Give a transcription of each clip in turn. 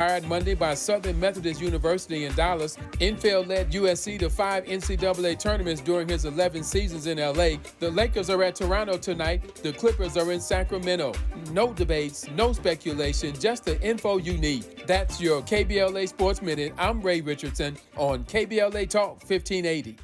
Hired Monday by Southern Methodist University in Dallas, Infeld led USC to 5 NCAA tournaments during his 11 seasons in LA. The Lakers are at Toronto tonight. The Clippers are in Sacramento. No debates, no speculation, just the info you need. That's your KBLA Sports Minute. I'm Ray Richardson on KBLA Talk 1580.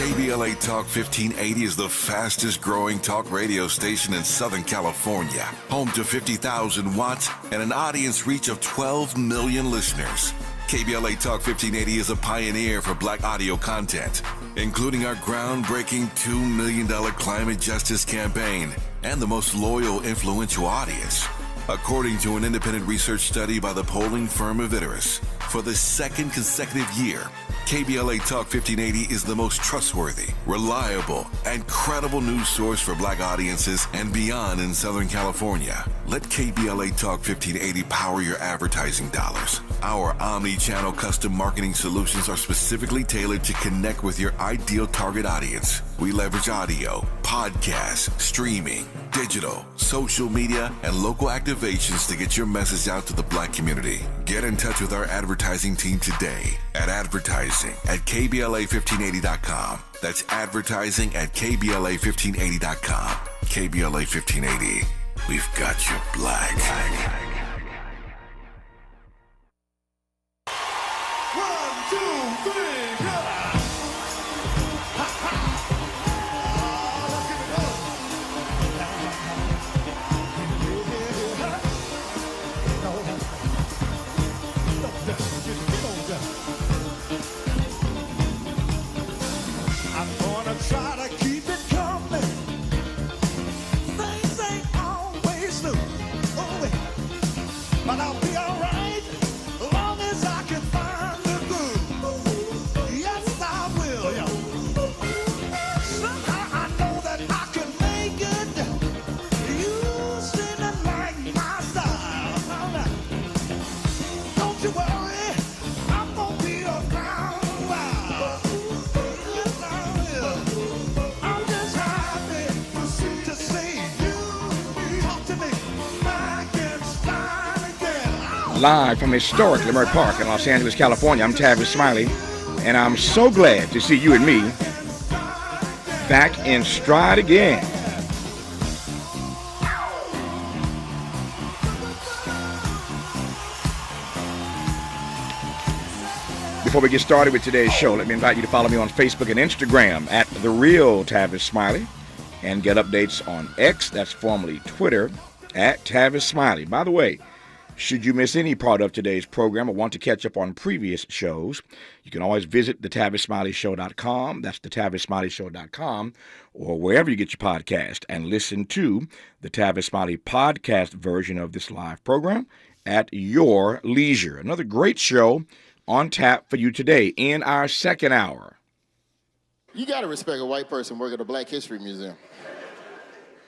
KBLA Talk 1580 is the fastest growing talk radio station in Southern California. Home to 50,000 watts and an audience reach of 12 million listeners. KBLA Talk 1580 is a pioneer for Black audio content, including our groundbreaking $2 million climate justice campaign and the most loyal, influential audience. According to an independent research study by the polling firm Aviterus, for the second consecutive year, KBLA Talk 1580 is the most trustworthy, reliable, and credible news source for Black audiences and beyond in Southern California. Let KBLA Talk 1580 power your advertising dollars. Our omni-channel custom marketing solutions are specifically tailored to connect with your ideal target audience. We leverage audio, podcasts, streaming, digital, social media, and local activations to get your message out to the Black community. Get in touch with our advertising team today at advertising@KBLA1580.com. That's advertising at KBLA1580.com. KBLA 1580. We've got you Black. Live from historic Leimert Park in Los Angeles, California, I'm Tavis Smiley, and I'm so glad to see you and me back in stride again. Before we get started with today's show, let me invite you to follow me on Facebook and Instagram at The Real Tavis Smiley and get updates on X, that's formerly Twitter, at Tavis Smiley. By the way, should you miss any part of today's program or want to catch up on previous shows, you can always visit thetavissmileyshow.com. That's thetavissmileyshow.com, or wherever you get your podcast, and listen to the Tavis Smiley podcast version of this live program at your leisure. Another great show on tap for you today in our second hour. You got to respect a white person working at a Black History Museum.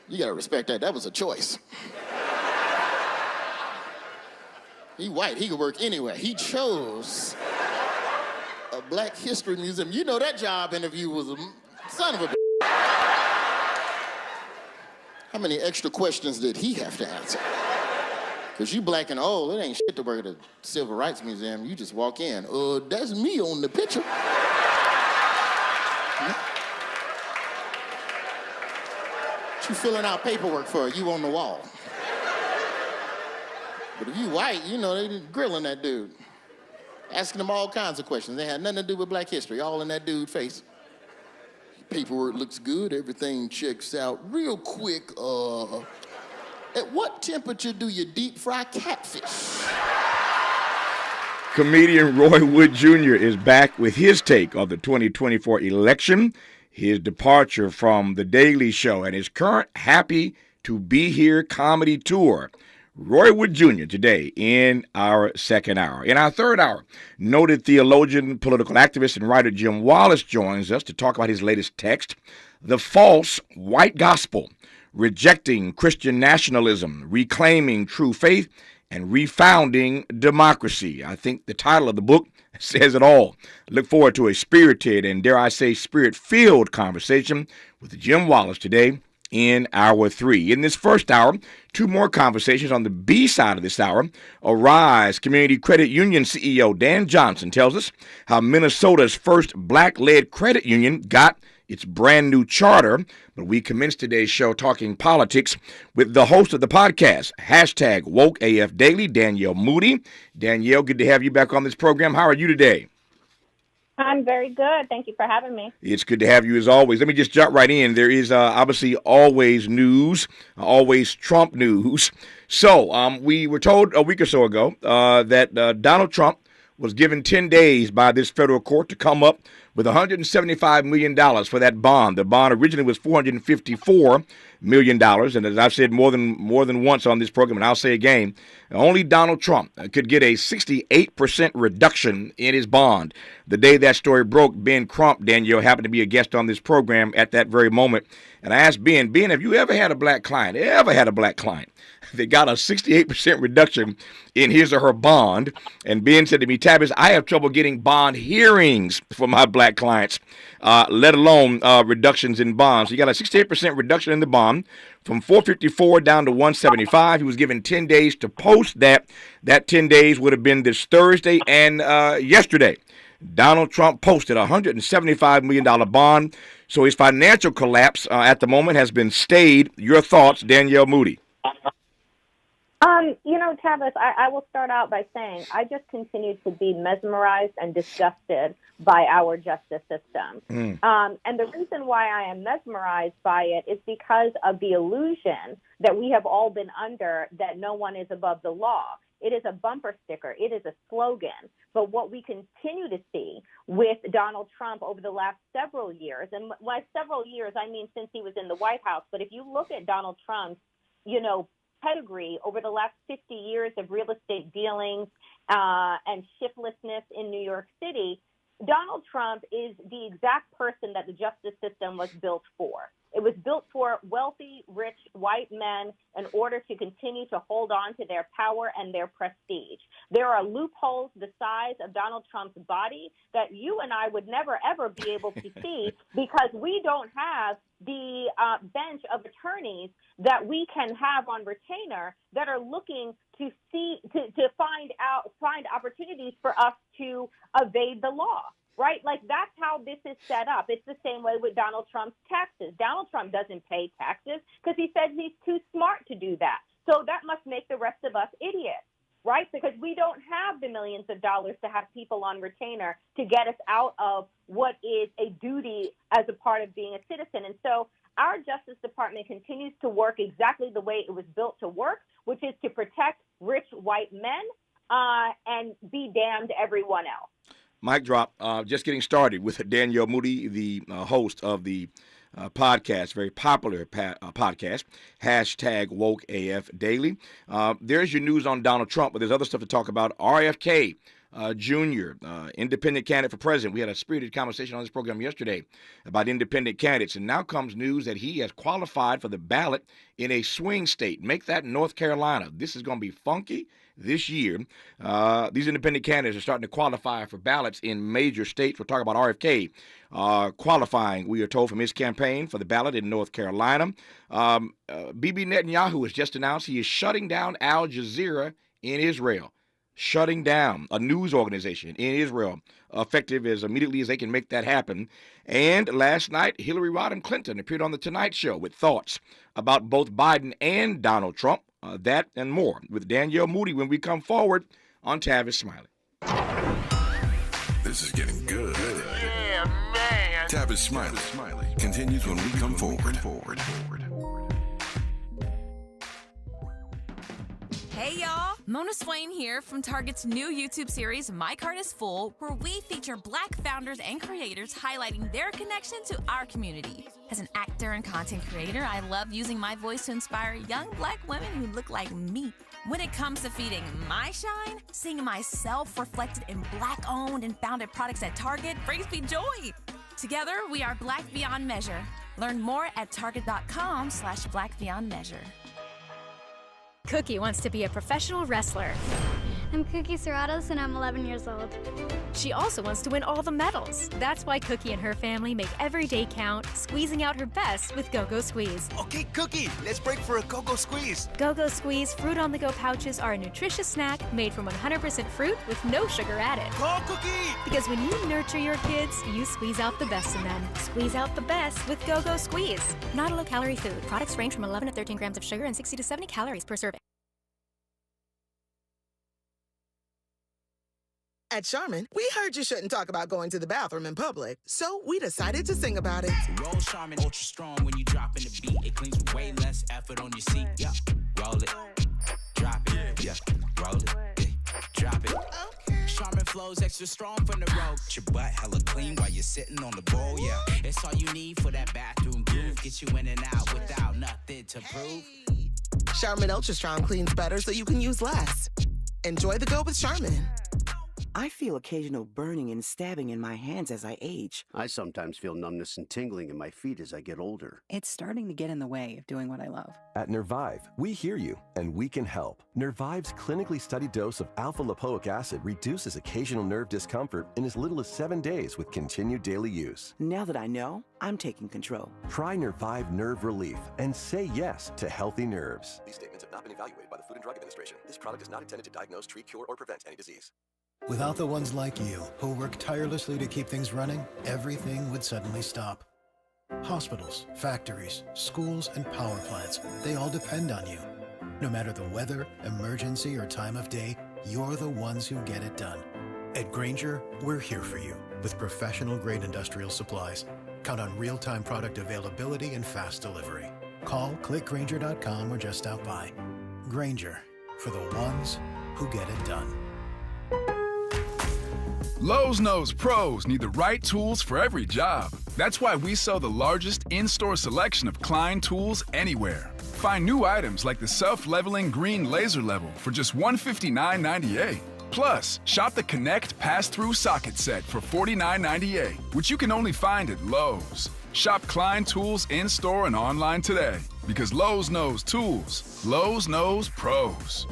You got to respect that. That was a choice. He white, he could work anywhere. He chose a Black History Museum. You know that job interview was a son of a How many extra questions did he have to answer? Because you Black and old, it ain't shit to work at a Civil Rights Museum. You just walk in. That's me on the picture. What you filling out paperwork for? You on the wall. But if you white, you know, they grilling that dude. Asking him all kinds of questions. They had nothing to do with Black history, all in that dude's face. Paperwork looks good, everything checks out real quick. At what temperature do you deep fry catfish? Comedian Roy Wood Jr. is back with his take on the 2024 election, his departure from The Daily Show, and his current Happy to Be Here comedy tour. Roy Wood Jr. today in our second hour. In our third hour, noted theologian, political activist, and writer Jim Wallace joins us to talk about his latest text, The False White Gospel, Rejecting Christian Nationalism, Reclaiming True Faith, and Refounding Democracy. I think the title of the book says it all. Look forward to a spirited and, dare I say, spirit-filled conversation with Jim Wallace today in hour 3. In this first hour, 2 more conversations on the B side of this hour. Arise Community Credit Union CEO Dan Johnson tells us how Minnesota's first black-led credit union got its brand new charter. But we commence today's show talking politics with the host of the podcast, #WokeAF Daily, Danielle Moodie. Danielle, good to have you back on this program. How are you today? I'm very good. Thank you for having me. It's good to have you as always. Let me just jump right in. There is obviously always news, always Trump news. So we were told a week or so ago that Donald Trump was given 10 days by this federal court to come up with $175 million for that bond. The bond originally was $454 million, and as I've said more than once on this program, and I'll say again, only Donald Trump could get a 68% reduction in his bond. The day that story broke, Ben Crump, Danielle, happened to be a guest on this program at that very moment, and I asked Ben, have you ever had a black client? They got a 68% reduction in his or her bond. And Ben said to me, Tavis, I have trouble getting bond hearings for my black clients, let alone reductions in bonds. So you got a 68% reduction in the bond from 454 down to 175. He was given 10 days to post that. That 10 days would have been this Thursday and yesterday. Donald Trump posted a $175 million bond. So his financial collapse at the moment has been stayed. Your thoughts, Danielle Moodie? Tavis, I will start out by saying I just continue to be mesmerized and disgusted by our justice system. And the reason why I am mesmerized by it is because of the illusion that we have all been under that no one is above the law. It is a bumper sticker. It is a slogan. But what we continue to see with Donald Trump over the last several years, and by several years, I mean since he was in the White House, but if you look at Donald Trump's, pedigree over the last 50 years of real estate dealings and shiftlessness in New York City, Donald Trump is the exact person that the justice system was built for. It was built for wealthy, rich, white men in order to continue to hold on to their power and their prestige. There are loopholes the size of Donald Trump's body that you and I would never, ever be able to see because we don't have the bench of attorneys that we can have on retainer that are looking to see to find opportunities for us to evade the law. Right? Like that's how this is set up. It's the same way with Donald Trump's taxes. Donald Trump doesn't pay taxes because he says he's too smart to do that. So that must make the rest of us idiots, right? Because we don't have the millions of dollars to have people on retainer to get us out of what is a duty as a part of being a citizen. And so our Justice Department continues to work exactly the way it was built to work, which is to protect rich white men and be damned everyone else. Mic drop. Just getting started with Danielle Moodie, the host of the podcast, very popular podcast, #WokeAF Daily. There's your news on Donald Trump, but there's other stuff to talk about. RFK Jr., independent candidate for president. We had a spirited conversation on this program yesterday about independent candidates, and now comes news that he has qualified for the ballot in a swing state. Make that North Carolina. This is going to be funky this year. These independent candidates are starting to qualify for ballots in major states. We'll talk about RFK qualifying, we are told, from his campaign for the ballot in North Carolina. Bibi Netanyahu has just announced he is shutting down Al Jazeera in Israel. Shutting down a news organization in Israel, effective as immediately as they can make that happen. And last night, Hillary Rodham Clinton appeared on The Tonight Show with thoughts about both Biden and Donald Trump. That and more with Danielle Moodie when we come forward on Tavis Smiley. This is getting good. Yeah, man. Tavis Smiley continues when we come forward. Hey y'all, Mona Swain here from Target's new YouTube series, My Cart is Full, where we feature Black founders and creators highlighting their connection to our community. As an actor and content creator, I love using my voice to inspire young Black women who look like me. When it comes to feeding my shine, seeing myself reflected in Black-owned and founded products at Target brings me joy. Together, we are Black Beyond Measure. Learn more at target.com/Black Beyond Measure. Cookie wants to be a professional wrestler. I'm Cookie Serratos, and I'm 11 years old. She also wants to win all the medals. That's why Cookie and her family make every day count, squeezing out her best with Go-Go Squeeze. Okay, Cookie, let's break for a Go-Go Squeeze. Go-Go Squeeze fruit-on-the-go pouches are a nutritious snack made from 100% fruit with no sugar added. Go, Cookie! Because when you nurture your kids, you squeeze out the best in them. Squeeze out the best with Go-Go Squeeze. Not a low-calorie food. Products range from 11 to 13 grams of sugar and 60 to 70 calories per serving. At Charmin, we heard you shouldn't talk about going to the bathroom in public, so we decided to sing about it. Roll Charmin Ultra Strong when you drop in the beat. It cleans with way less effort on your seat. Yeah, roll it, drop it. Yeah, roll it, yeah, drop it. Okay. Charmin flows extra strong from the road. Your butt hella clean while you're sitting on the bowl. Yeah, it's all you need for that bathroom groove. Get you in and out without nothing to prove. Charmin Ultra Strong cleans better so you can use less. Enjoy the go with Charmin. I feel occasional burning and stabbing in my hands as I age. I sometimes feel numbness and tingling in my feet as I get older. It's starting to get in the way of doing what I love. At Nervive, we hear you, and we can help. Nervive's clinically studied dose of alpha-lipoic acid reduces occasional nerve discomfort in as little as 7 days with continued daily use. Now that I know, I'm taking control. Try Nervive Nerve Relief and say yes to healthy nerves. These statements have not been evaluated by the Food and Drug Administration. This product is not intended to diagnose, treat, cure, or prevent any disease. Without the ones like you, who work tirelessly to keep things running, everything would suddenly stop. Hospitals, factories, schools, and power plants, they all depend on you. No matter the weather, emergency, or time of day, you're the ones who get it done. At Grainger, we're here for you with professional-grade industrial supplies. Count on real-time product availability and fast delivery. Call, clickgrainger.com, or just stop by. Grainger, for the ones who get it done. Lowe's knows pros need the right tools for every job. That's why we sell the largest in-store selection of Klein tools anywhere. Find new items like the self-leveling green laser level for just $159.98. Plus, shop the Connect Pass-Through Socket Set for $49.98, which you can only find at Lowe's. Shop Klein tools in-store and online today, because Lowe's knows tools. Lowe's knows pros.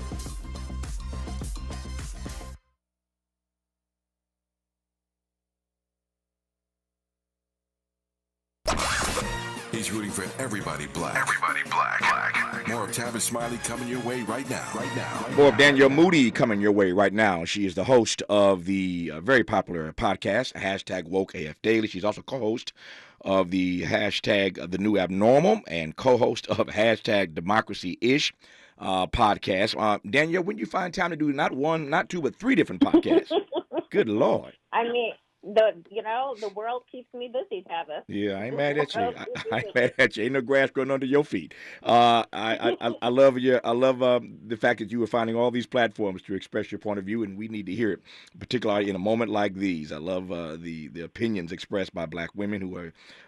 He's rooting for everybody black. Everybody black. More of Tavis Smiley coming your way right now. More of Danielle Moodie coming your way right now. She is the host of the very popular podcast, #WokeAF Daily. She's also co-host of the #The New Abnormal and co-host of #Democracy-ish podcast. Danielle, when you find time to do not one, not two, but 3 different podcasts? Good Lord. I mean, the world keeps me busy, Tavis. Yeah, I ain't mad at you. I ain't mad at you. Ain't no grass growing under your feet. I love the fact that you are finding all these platforms to express your point of view, and we need to hear it, particularly in a moment like these. I love the opinions expressed by black women who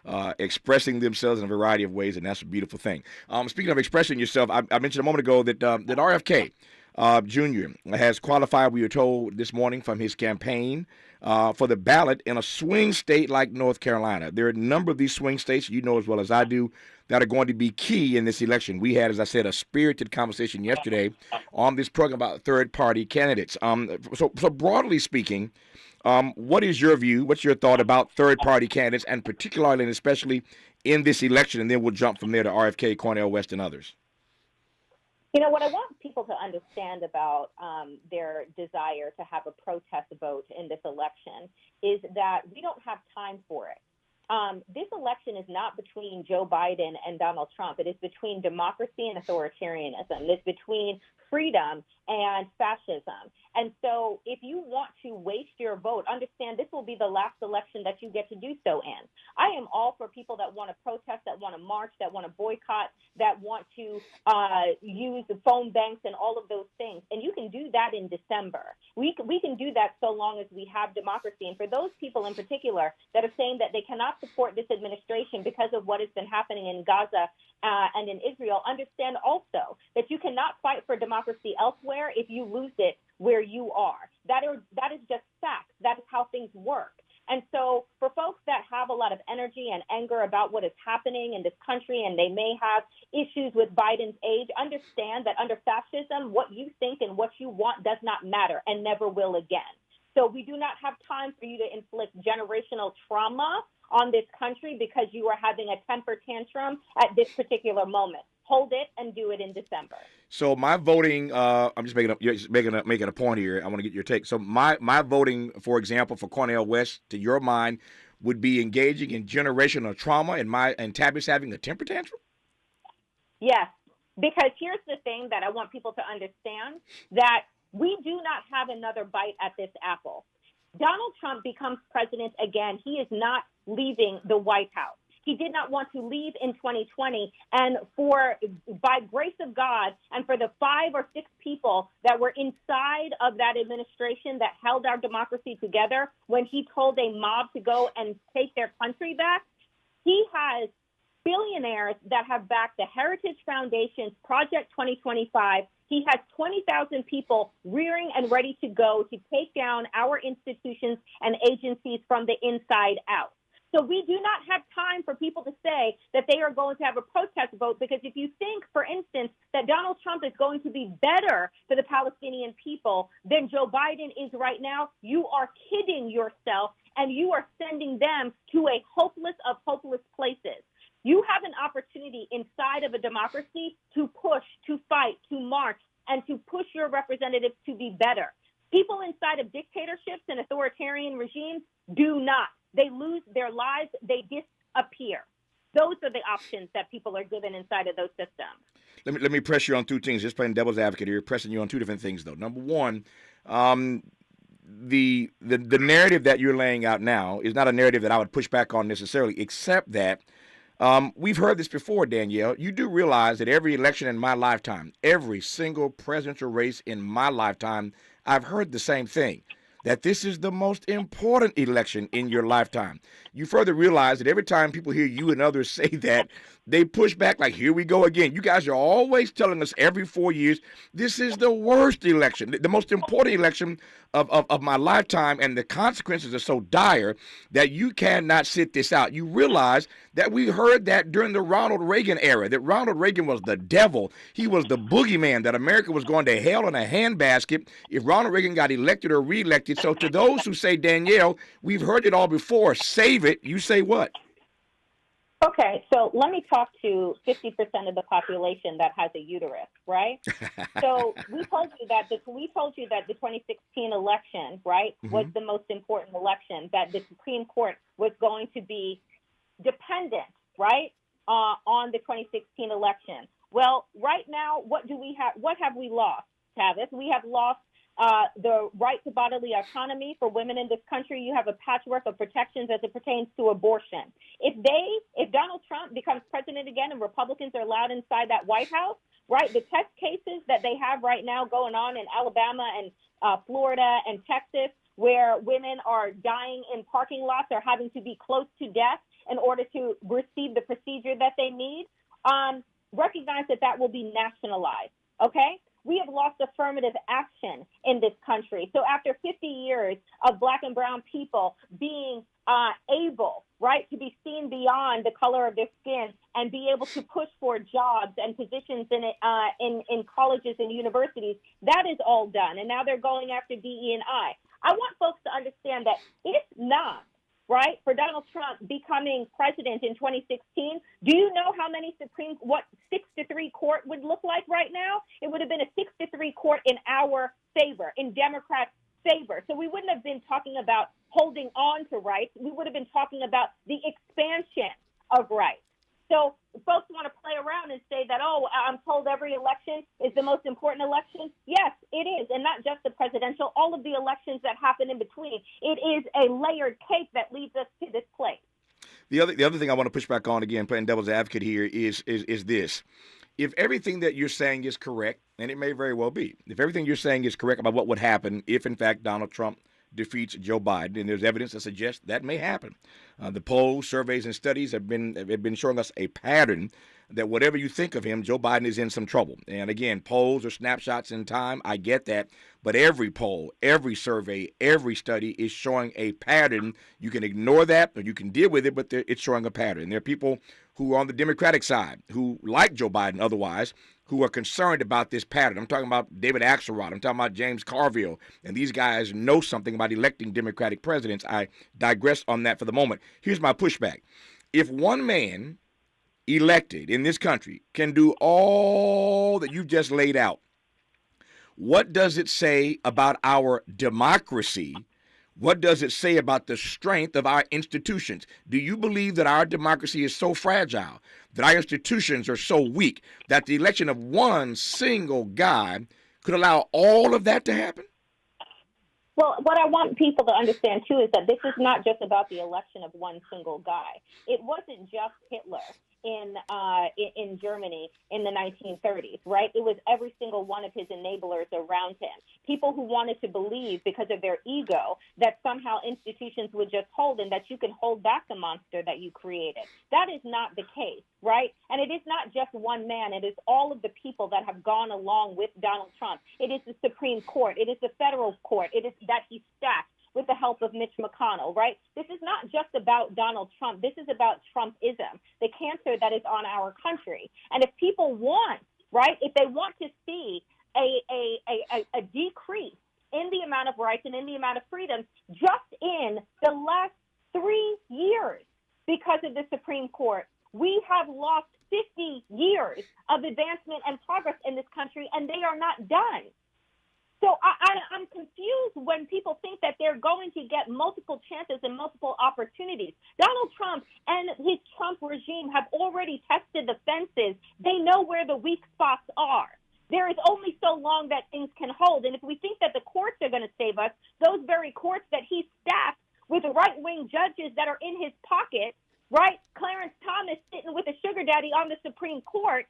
are expressing themselves in a variety of ways, and that's a beautiful thing. Speaking of expressing yourself, I mentioned a moment ago that RFK Jr. has qualified, we were told this morning from his campaign, for the ballot in a swing state like North Carolina. There are a number of these swing states, you know as well as I do, that are going to be key in this election. We had, as I said, a spirited conversation yesterday on this program about third-party candidates. So broadly speaking, what is your view? What's your thought about third-party candidates, and particularly and especially in this election? And then we'll jump from there to RFK, Cornel West, and others. What I want people to understand about their desire to have a protest vote in this election is that we don't have time for it. This election is not between Joe Biden and Donald Trump. It is between democracy and authoritarianism. It's between freedom and fascism. And so if you want to waste your vote, understand this will be the last election that you get to do so in. I am all for people that want to protest, that want to march, that want to boycott, that want to use the phone banks and all of those things. And you can do that in December. We can do that so long as we have democracy. And for those people in particular that are saying that they cannot support this administration because of what has been happening in Gaza and in Israel, understand also that you cannot fight for democracy elsewhere if you lose it where you are. That is just fact. That is how things work. And so for folks that have a lot of energy and anger about what is happening in this country, and they may have issues with Biden's age, understand that under fascism, what you think and what you want does not matter and never will again. So we do not have time for you to inflict generational trauma on this country because you are having a temper tantrum at this particular moment. Hold it and do it in December. So my voting, I'm just making a point here. I want to get your take. So my voting, for example, for Cornel West, to your mind, would be engaging in generational trauma and Tavis having a temper tantrum? Yes, because here's the thing that I want people to understand, that we do not have another bite at this apple. Donald Trump becomes president again. He is not leaving the White House. He did not want to leave in 2020. And by grace of God, and for the 5 or 6 people that were inside of that administration that held our democracy together, when he told a mob to go and take their country back, he has billionaires that have backed the Heritage Foundation's Project 2025. He has 20,000 people rearing and ready to go to take down our institutions and agencies from the inside out. So we do not have time for people to say that they are going to have a protest vote, because if you think, for instance, that Donald Trump is going to be better for the Palestinian people than Joe Biden is right now, you are kidding yourself, and you are sending them to a hopeless of hopeless places. You have an opportunity inside of a democracy to push, to fight, to march, and to push your representatives to be better. People inside of dictatorships and authoritarian regimes do not. They lose their lives. They disappear. Those are the options that people are given inside of those systems. Let me press you on 2 things. Just playing devil's advocate here, pressing you on 2 different things, though. Number one, the narrative that you're laying out now is not a narrative that I would push back on necessarily, except that we've heard this before, Danielle. You do realize that every election in my lifetime, every single presidential race in my lifetime, I've heard the same thing, that this is the most important election in your lifetime. You further realize that every time people hear you and others say that, they push back like, here we go again. You guys are always telling us every 4 years, this is the worst election, the most important election of my lifetime, and the consequences are so dire that you cannot sit this out. You realize that we heard that during the Ronald Reagan era, that Ronald Reagan was the devil. He was the boogeyman, that America was going to hell in a handbasket if Ronald Reagan got elected or reelected. So to those who say, Danielle, we've heard it all before, save it, you say what? Okay, so let me talk to 50% of the population that has a uterus, right? So we told you that the 2016 election, right, was the most important election, that the Supreme Court was going to be dependent, right, on the 2016 election. Well, right now, what have we lost, Tavis? We have lost the right to bodily autonomy for women in this country. You have a patchwork of protections as it pertains to abortion. If Donald Trump becomes president again and Republicans are allowed inside that White House, right, the test cases that they have right now going on in Alabama and Florida and Texas, where women are dying in parking lots or having to be close to death in order to receive the procedure that they need, recognize that will be nationalized, okay? We have lost affirmative action in this country. So after 50 years of Black and brown people being able, right, to be seen beyond the color of their skin and be able to push for jobs and positions in colleges and universities, that is all done. And now they're going after DE&I. I want folks to understand that if not, right, for Donald Trump becoming president in 2016, do you know how many 6-3 court would look like right now? It would have been a 6-3 court in our favor, in Democrats' favor. So we wouldn't have been talking about holding on to rights. We would have been talking about the expansion of rights. So folks want to play around and say that, oh, I'm told every election is the most important election. Yes, it is, and not just the presidential, all of the elections that happen in between. It is a layered cake that leads us to this place. The other thing I want to push back on, again, playing devil's advocate here, is this. If everything that you're saying is correct, and it may very well be, if everything you're saying is correct about what would happen if, in fact, Donald Trump defeats Joe Biden, and there's evidence that suggests that may happen. The polls, surveys, and studies have been showing us a pattern that whatever you think of him, Joe Biden is in some trouble. And again, polls are snapshots in time. I get that. But every poll, every survey, every study is showing a pattern. You can ignore that or you can deal with it, but it's showing a pattern. There are people who are on the Democratic side who like Joe Biden otherwise, who are concerned about this pattern. I'm talking about David Axelrod. I'm talking about James Carville. And these guys know something about electing Democratic presidents. I digress on that for the moment. Here's my pushback. If one man elected in this country can do all that you've just laid out, what does it say about our democracy? What does it say about the strength of our institutions? Do you believe that our democracy is so fragile, that our institutions are so weak, that the election of one single guy could allow all of that to happen? Well, what I want people to understand, too, is that this is not just about the election of one single guy. It wasn't just Hitler in Germany in the 1930s, right? It was every single one of his enablers around him. People who wanted to believe because of their ego that somehow institutions would just hold and that you can hold back the monster that you created. That is not the case, right? And it is not just one man. It is all of the people that have gone along with Donald Trump. It is the Supreme Court. It is the federal court. It is that he stacked with the help of Mitch McConnell, right? This is not just about Donald Trump. This is about Trumpism, the cancer that is on our country. And if people want, right, if they want to see a decrease in the amount of rights and in the amount of freedoms just in the last 3 years because of the Supreme Court, we have lost 50 years of advancement and progress in this country, and they are not done. So I'm confused when people think that they're going to get multiple chances and multiple opportunities. Donald Trump and his Trump regime have already tested the fences. They know where the weak spots are. There is only so long that things can hold. And if we think that the courts are going to save us, those very courts that he staffed with right-wing judges that are in his pocket, right? Clarence Thomas sitting with a sugar daddy on the Supreme Court,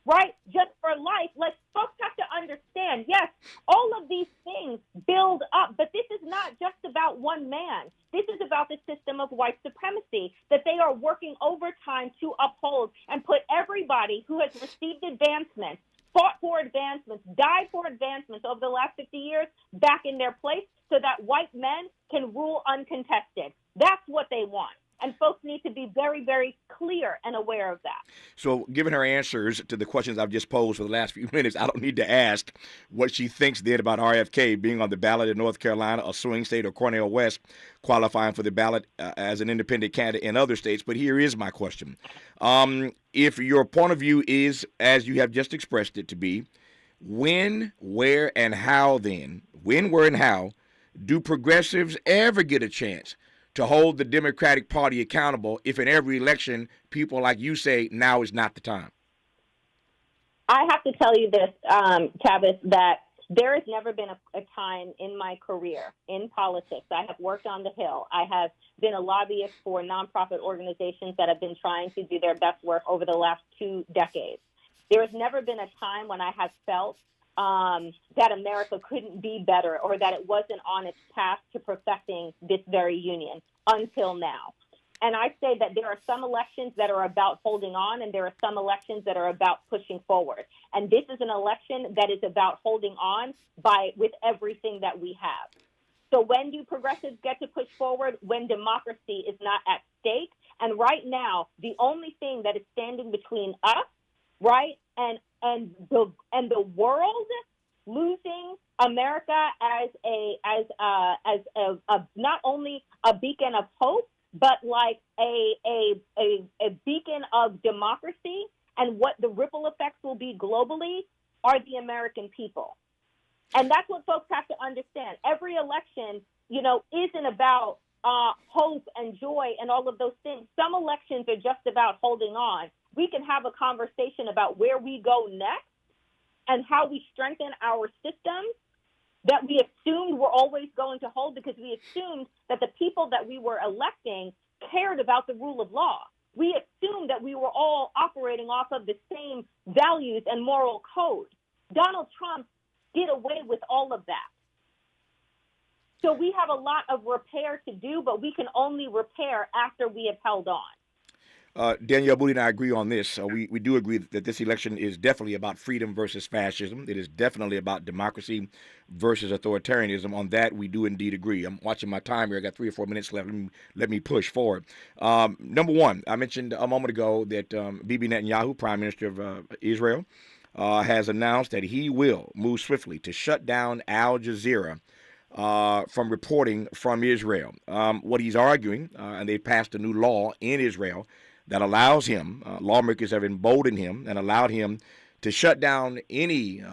right? Just for life. Like, folks have to understand, yes, all of these things build up, but this is not just about one man. This is about the system of white supremacy that they are working overtime to uphold and put everybody who has received advancements, fought for advancements, died for advancements over the last 50 years back in their place so that white men can rule uncontested. That's what they want. And folks need to be very, very clear and aware of that. So given her answers to the questions I've just posed for the last few minutes, I don't need to ask what she thinks then about RFK being on the ballot in North Carolina, a swing state, or Cornel West qualifying for the ballot as an independent candidate in other states. But here is my question. If your point of view is, as you have just expressed it to be, when, where, and how then, when, where, and how do progressives ever get a chance to hold the Democratic Party accountable if in every election people like you say now is not the time? I have to tell you this, Tavis, that there has never been a time in my career in politics. I have worked on the Hill. I have been a lobbyist for nonprofit organizations that have been trying to do their best work over the last 2 decades. There has never been a time when I have felt that America couldn't be better or that it wasn't on its path to perfecting this very union until now. And I say that there are some elections that are about holding on and there are some elections that are about pushing forward. And this is an election that is about holding on with everything that we have. So when do progressives get to push forward? When democracy is not at stake. And right now, the only thing that is standing between us, right, and the world losing America as a not only a beacon of hope, but like a beacon of democracy, and what the ripple effects will be globally are the American people. And that's what folks have to understand. Every election, isn't about hope and joy and all of those things. Some elections are just about holding on. We can have a conversation about where we go next and how we strengthen our systems that we assumed were always going to hold, because we assumed that the people that we were electing cared about the rule of law. We assumed that we were all operating off of the same values and moral code. Donald Trump did away with all of that. So we have a lot of repair to do, but we can only repair after we have held on. Danielle Moodie and I agree on this. We do agree that this election is definitely about freedom versus fascism. It is definitely about democracy versus authoritarianism. On that, we do indeed agree. I'm watching my time here. I got 3 or 4 minutes left. Let me push forward. Number one, I mentioned a moment ago that Bibi Netanyahu, Prime Minister of Israel, has announced that he will move swiftly to shut down Al Jazeera from reporting from Israel. What he's arguing, and they passed a new law in Israel that allows him, lawmakers have emboldened him and allowed him to shut down any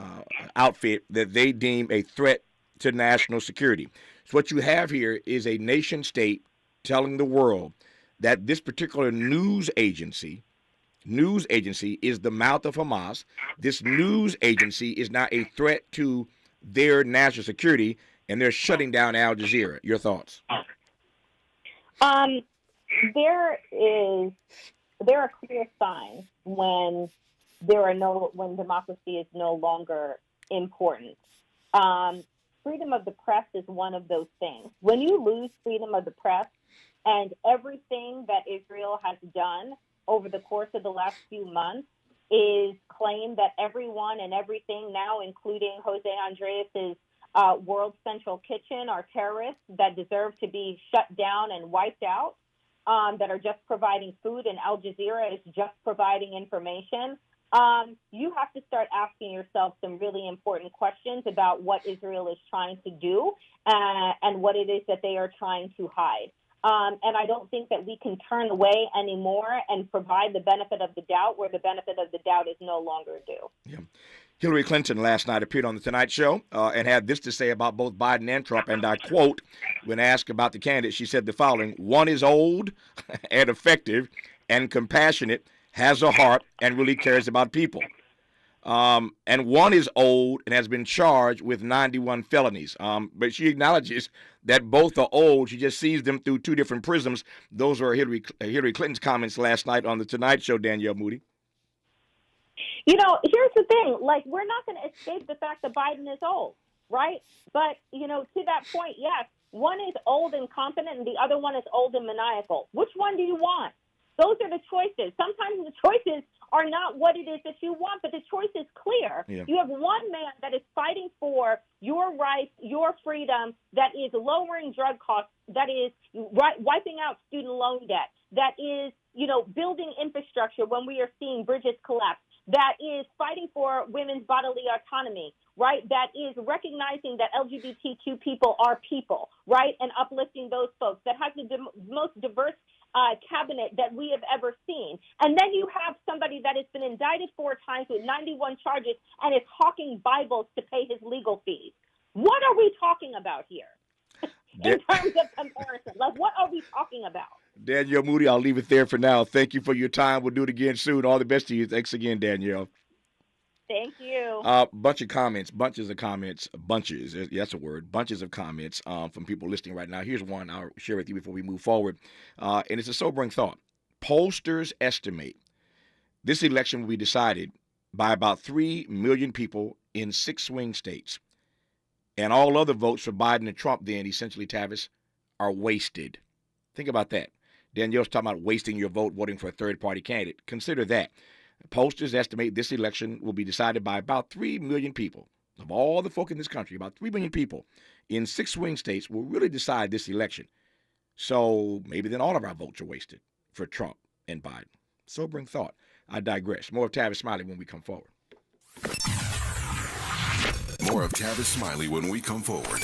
outfit that they deem a threat to national security. So what you have here is a nation state telling the world that this particular news agency is the mouth of Hamas. This news agency is now a threat to their national security, and they're shutting down Al Jazeera. Your thoughts? There are clear signs when democracy is no longer important. Freedom of the press is one of those things. When you lose freedom of the press, and everything that Israel has done over the course of the last few months is claim that everyone and everything now, including Jose Andreas's World Central Kitchen, are terrorists that deserve to be shut down and wiped out, that are just providing food, and Al Jazeera is just providing information. You have to start asking yourself some really important questions about what Israel is trying to do and what it is that they are trying to hide. And I don't think that we can turn away anymore and provide the benefit of the doubt where the benefit of the doubt is no longer due. Yeah. Hillary Clinton last night appeared on The Tonight Show and had this to say about both Biden and Trump, and I quote, when asked about the candidate, she said the following: one is old and effective and compassionate, has a heart, and really cares about people. And one is old and has been charged with 91 felonies. But she acknowledges that both are old. She just sees them through two different prisms. Those are Hillary Clinton's comments last night on The Tonight Show, Danielle Moodie. You know, here's the thing. Like, we're not going to escape the fact that Biden is old, right? But, you know, to that point, yes, one is old and competent and the other one is old and maniacal. Which one do you want? Those are the choices. Sometimes the choices are not what it is that you want, but the choice is clear. Yeah. You have one man that is fighting for your rights, your freedom, that is lowering drug costs, that is wiping out student loan debt, that is, you know, building infrastructure when we are seeing bridges collapse, that is fighting for women's bodily autonomy, right? That is recognizing that LGBTQ people are people, right? And uplifting those folks. That has the most diverse cabinet that we have ever seen. And then you have somebody that has been indicted 4 times with 91 charges and is hawking Bibles to pay his legal fees. What are we talking about here in terms of comparison? Like, what are we talking about? Danielle Moodie, I'll leave it there for now. Thank you for your time. We'll do it again soon. All the best to you. Thanks again, Danielle. Thank you. Bunches of comments. That's a word. Bunches of comments from people listening right now. Here's one I'll share with you before we move forward. And it's a sobering thought. Pollsters estimate this election will be decided by about 3 million people in 6 swing states. And all other votes for Biden and Trump then, essentially, Tavis, are wasted. Think about that. Danielle's talking about wasting your vote voting for a third-party candidate. Consider that. Pollsters estimate this election will be decided by about 3 million people. Of all the folk in this country, about 3 million people in 6 swing states will really decide this election. So maybe then all of our votes are wasted for Trump and Biden. Sobering thought. I digress. More of Tavis Smiley when we come forward. More of Tavis Smiley when we come forward.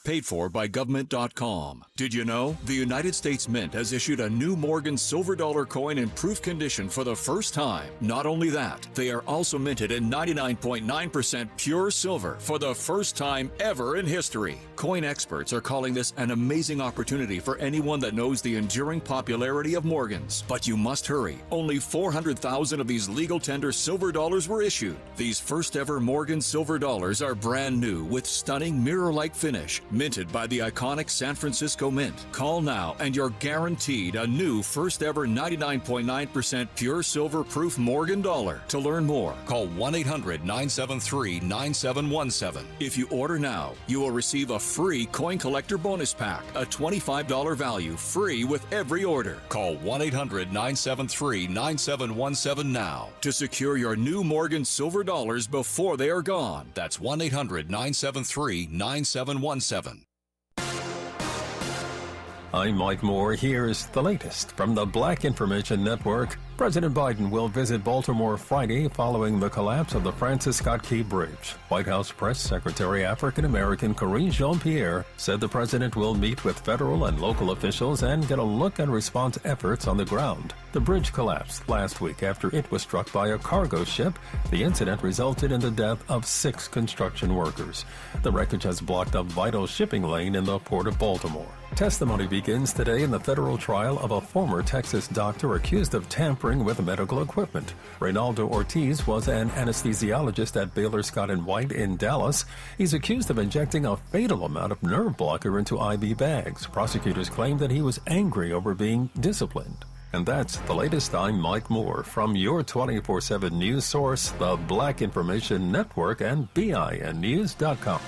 Paid for by government.com. Did you know the United States Mint has issued a new Morgan silver dollar coin in proof condition for the first time? Not only that, they are also minted in 99.9% pure silver for the first time ever in history. Coin experts are calling this an amazing opportunity for anyone that knows the enduring popularity of Morgans. But you must hurry. Only 400,000 of these legal tender silver dollars were issued. These first ever Morgan silver dollars are brand new with stunning mirror-like finish, minted by the iconic San Francisco Mint. Call now and you're guaranteed a new first ever 99.9% pure silver proof Morgan dollar. To learn more, call 1-800-973-9717. If you order now, you will receive a free coin collector bonus pack, a $25 value, free with every order. Call 1-800-973-9717 now to secure your new Morgan silver dollars before they are gone. That's 1-800-973-9717. I'm Mike Moore. Here's the latest from the Black Information Network. President Biden will visit Baltimore Friday following the collapse of the Francis Scott Key Bridge. White House Press Secretary African-American Karine Jean-Pierre said the president will meet with federal and local officials and get a look at response efforts on the ground. The bridge collapsed last week after it was struck by a cargo ship. The incident resulted in the death of 6 construction workers. The wreckage has blocked a vital shipping lane in the Port of Baltimore. Testimony begins today in the federal trial of a former Texas doctor accused of tampering with medical equipment. Reynaldo Ortiz was an anesthesiologist at Baylor Scott & White in Dallas. He's accused of injecting a fatal amount of nerve blocker into IV bags. Prosecutors claim that he was angry over being disciplined. And that's the latest. I'm Mike Moore from your 24/7 news source, the Black Information Network, and BINnews.com.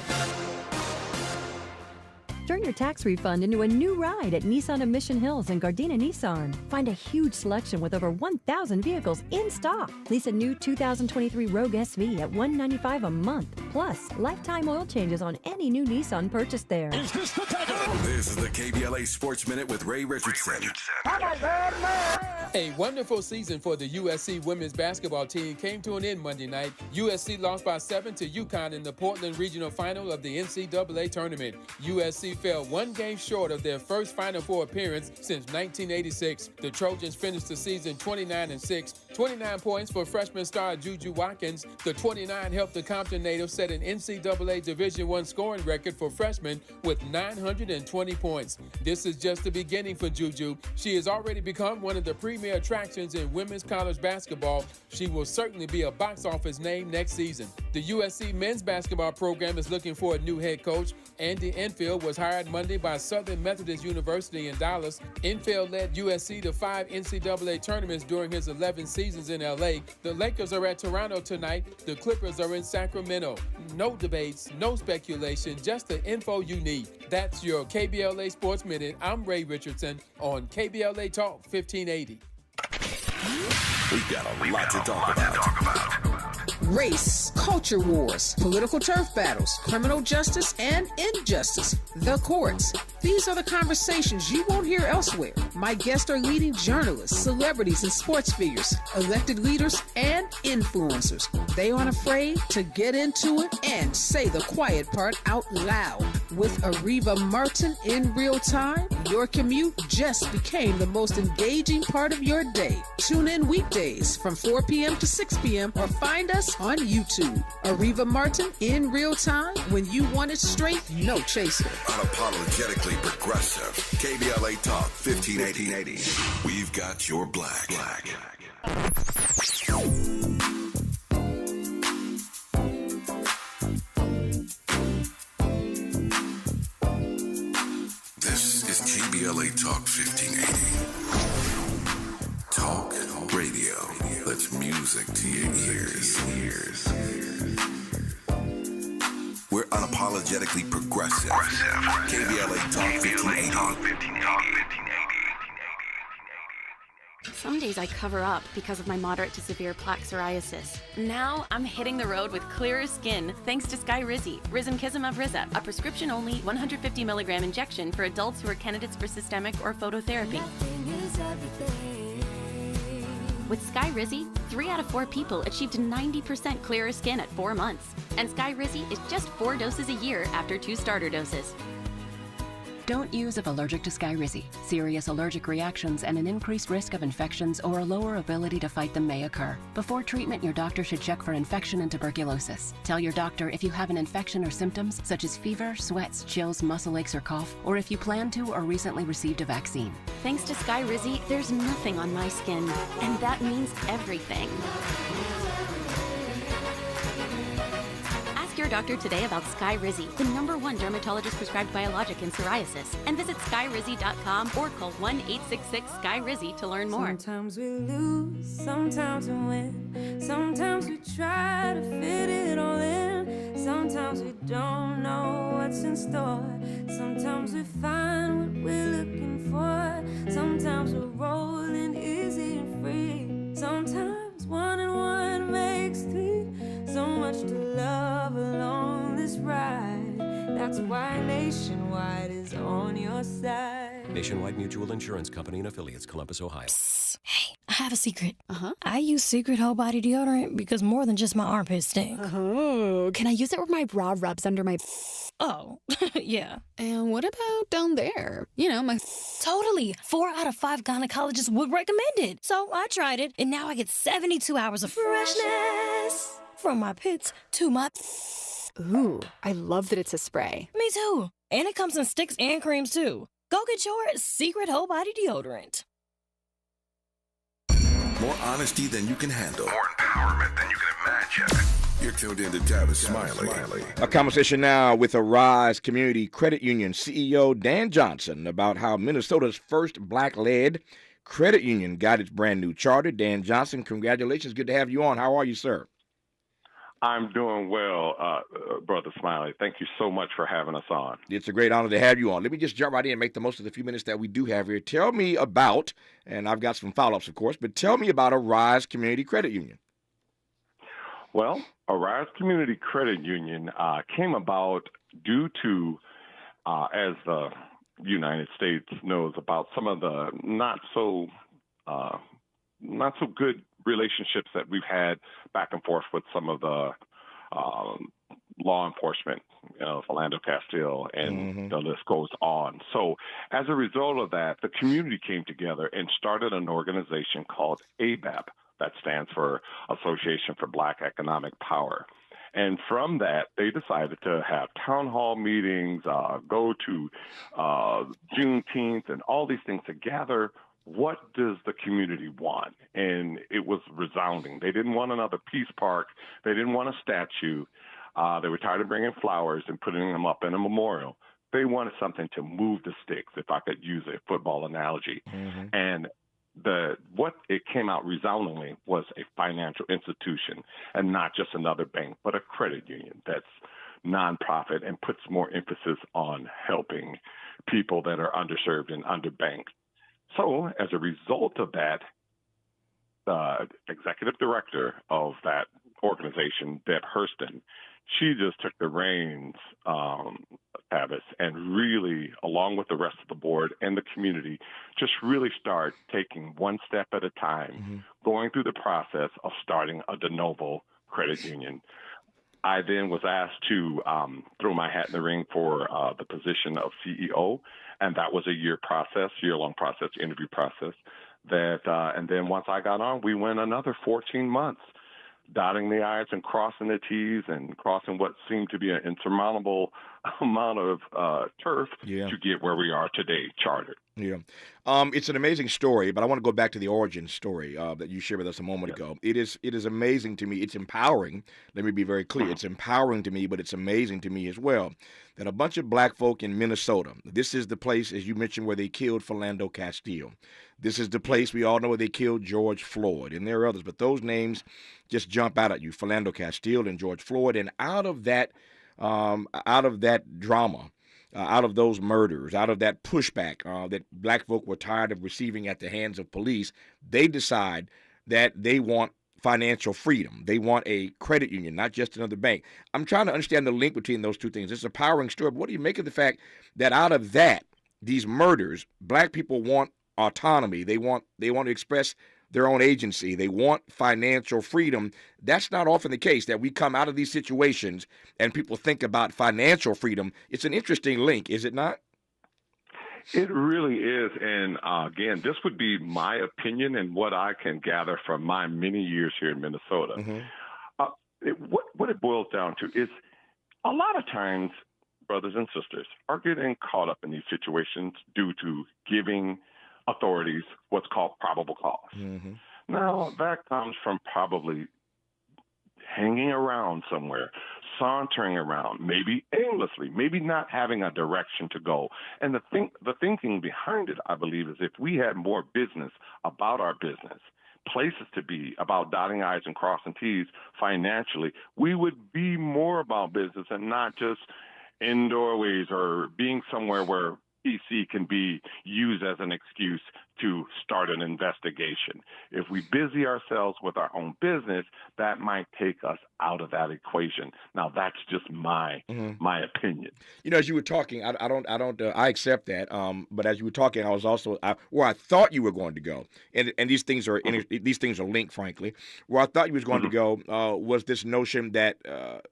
Turn your tax refund into a new ride at Nissan of Mission Hills and Gardena Nissan. Find a huge selection with over 1,000 vehicles in stock. Lease a new 2023 Rogue SV at $195 a month. Plus, lifetime oil changes on any new Nissan purchased there. This is the KBLA Sports Minute with Ray Richardson. A wonderful season for the USC women's basketball team came to an end Monday night. USC lost by 7 to UConn in the Portland Regional Final of the NCAA tournament. USC fell one game short of their first Final Four appearance since 1986. The Trojans finished the season 29-6, 29 points for freshman star Juju Watkins. The 29 helped the Compton native set an NCAA Division I scoring record for freshmen with 920 points. This is just the beginning for Juju. She has already become one of the premier attractions in women's college basketball. She will certainly be a box office name next season. The USC men's basketball program is looking for a new head coach. Andy Enfield was hired Monday by Southern Methodist University in Dallas. Enfield led USC to 5 NCAA tournaments during his 11 seasons in LA. The Lakers are at Toronto tonight. The Clippers are in Sacramento. No debates, no speculation, just the info you need. That's your KBLA Sports Minute. I'm Ray Richardson on KBLA Talk 1580. We've got a lot to talk about. Race, culture wars, political turf battles, criminal justice, and injustice. The courts. These are the conversations you won't hear elsewhere. My guests are leading journalists, celebrities, and sports figures, elected leaders, and influencers. They aren't afraid to get into it and say the quiet part out loud. With Ariva Martin in real time, your commute just became the most engaging part of your day. Tune in weekdays from 4 p.m. to 6 p.m. or find us on YouTube. Ariva Martin in real time, when you want it straight, no chaser. Unapologetically progressive. KBLA Talk 1580. We've got your black. This is KBLA Talk 1580. Talk radio. That's music to your ears. We're unapologetically progressive. KBLA Talk 1580. Some days I cover up because of my moderate to severe plaque psoriasis. Now I'm hitting the road with clearer skin thanks to Skyrizi, Risankizumab Riza, a prescription-only 150 milligram injection for adults who are candidates for systemic or phototherapy. With Skyrizi, 3 out of 4 people achieved 90% clearer skin at 4 months. And Skyrizi is just 4 doses a year after 2 starter doses. Don't use if allergic to Skyrizi. Serious allergic reactions and an increased risk of infections or a lower ability to fight them may occur. Before treatment, your doctor should check for infection and tuberculosis. Tell your doctor if you have an infection or symptoms such as fever, sweats, chills, muscle aches, or cough, or if you plan to or recently received a vaccine. Thanks to Skyrizi, there's nothing on my skin, and that means everything. Ask your your doctor today about Skyrizi, the #1 dermatologist-prescribed biologic in psoriasis. And visit skyrizi.com or call 1-866-SKY-RIZZI to learn more. Sometimes we lose, sometimes we win. Sometimes we try to fit it all in. Sometimes we don't know what's in store. Sometimes we find what we're looking for. Sometimes we're rolling easy and free. Sometimes 1 and 1 makes 3. So much to love along this ride. That's why Nationwide is on your side. Nationwide Mutual Insurance Company and Affiliates, Columbus, Ohio. Psst. Hey, I have a secret. I use Secret Whole Body Deodorant because more than just my armpits stink. Oh, can I use it where my bra rubs under my... Oh, yeah. And what about down there? You know, my... Totally. 4 out of 5 gynecologists would recommend it. So I tried it, and now I get 72 hours of freshness from my pits to my... Ooh, I love that it's a spray. Me too. And it comes in sticks and creams too. Go get your Secret Whole Body Deodorant. More honesty than you can handle. More empowerment than you can imagine. You're tuned in to Tavis Smiley. A conversation now with Arise Community Credit Union CEO Dan Johnson about how Minnesota's first black-led credit union got its brand new charter. Dan Johnson, congratulations. Good to have you on. How are you, sir? I'm doing well, Brother Smiley. Thank you so much for having us on. It's a great honor to have you on. Let me just jump right in and make the most of the few minutes that we do have here. Tell me about, and I've got some follow-ups, of course, but tell me about Arise Community Credit Union. Well, Arise Community Credit Union came about due to, as the United States knows, about some of the not so good relationships that we've had back and forth with some of the law enforcement, Philando Castile, and the list goes on. So as a result of that, the community came together and started an organization called ABAP. That stands for Association for Black Economic Power. And from that, they decided to have town hall meetings, go to Juneteenth, and all these things to gather. What does the community want? And it was resounding. They didn't want another peace park. They didn't want a statue. They were tired of bringing flowers and putting them up in a memorial. They wanted something to move the sticks, if I could use a football analogy. And what it came out resoundingly was a financial institution, and not just another bank, but a credit union that's nonprofit and puts more emphasis on helping people that are underserved and underbanked. So as a result of that, the executive director of that organization, Deb Hurston, she just took the reins, Tavis, and really, along with the rest of the board and the community, just really start taking one step at a time, going through the process of starting a de novo credit union. I then was asked to throw my hat in the ring for the position of CEO, and that was a year-long process, interview process. And then once I got on, we went another 14 months, dotting the I's and crossing the T's and crossing what seemed to be an insurmountable amount of turf to get where we are today, chartered. Yeah. It's an amazing story, but I want to go back to the origin story that you shared with us a moment ago. It is amazing to me. It's empowering. Let me be very clear. It's empowering to me, but it's amazing to me as well that a bunch of black folk in Minnesota, this is the place, as you mentioned, where they killed Philando Castile. This is the place we all know where they killed George Floyd, and there are others, but those names just jump out at you, Philando Castile and George Floyd, and out of that drama, out of those murders, out of that pushback that black folk were tired of receiving at the hands of police, they decide that they want financial freedom. They want a credit union, not just another bank. I'm trying to understand the link between those two things. It's a powering story, but what do you make of the fact that out of that, these murders, black people want autonomy. They want to express their own agency. They want financial freedom. That's not often the case, that we come out of these situations and people think about financial freedom. It's an interesting link, is it not? It really is. And again, this would be my opinion and what I can gather from my many years here in Minnesota. What it boils down to is a lot of times brothers and sisters are getting caught up in these situations due to giving authorities what's called probable cause. Now, that comes from probably hanging around somewhere, sauntering around, maybe aimlessly, maybe not having a direction to go. And the thinking behind it, I believe, is if we had more business about our business, places to be, about dotting I's and crossing T's financially, we would be more about business and not just in doorways or being somewhere where PC can be used as an excuse to start an investigation. If we busy ourselves with our own business, that might take us out of that equation. Now, that's just my opinion. You know, as you were talking, I accept that. But as you were talking, I was also where I thought you were going to go, and these things are these things are linked, frankly. Where I thought you was going to go was this notion that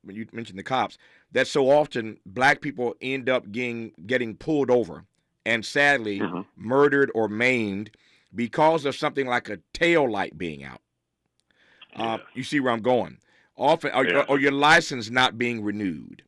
when you mentioned the cops, that so often black people end up getting pulled over and sadly murdered or maimed because of something like a tail light being out. You see where I'm going? Often, or your license not being renewed.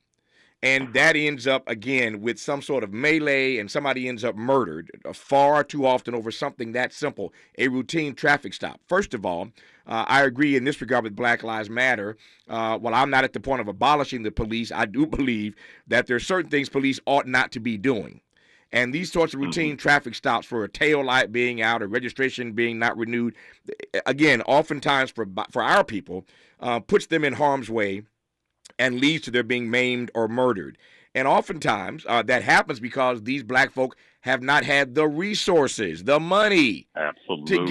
And that ends up, again, with some sort of melee and somebody ends up murdered far too often over something that simple, a routine traffic stop. First of all, I agree in this regard with Black Lives Matter. While I'm not at the point of abolishing the police, I do believe that there are certain things police ought not to be doing. And these sorts of routine traffic stops for a tail light being out or registration being not renewed, again, oftentimes for our people, puts them in harm's way and leads to their being maimed or murdered. And oftentimes that happens because these black folk have not had the resources, the money to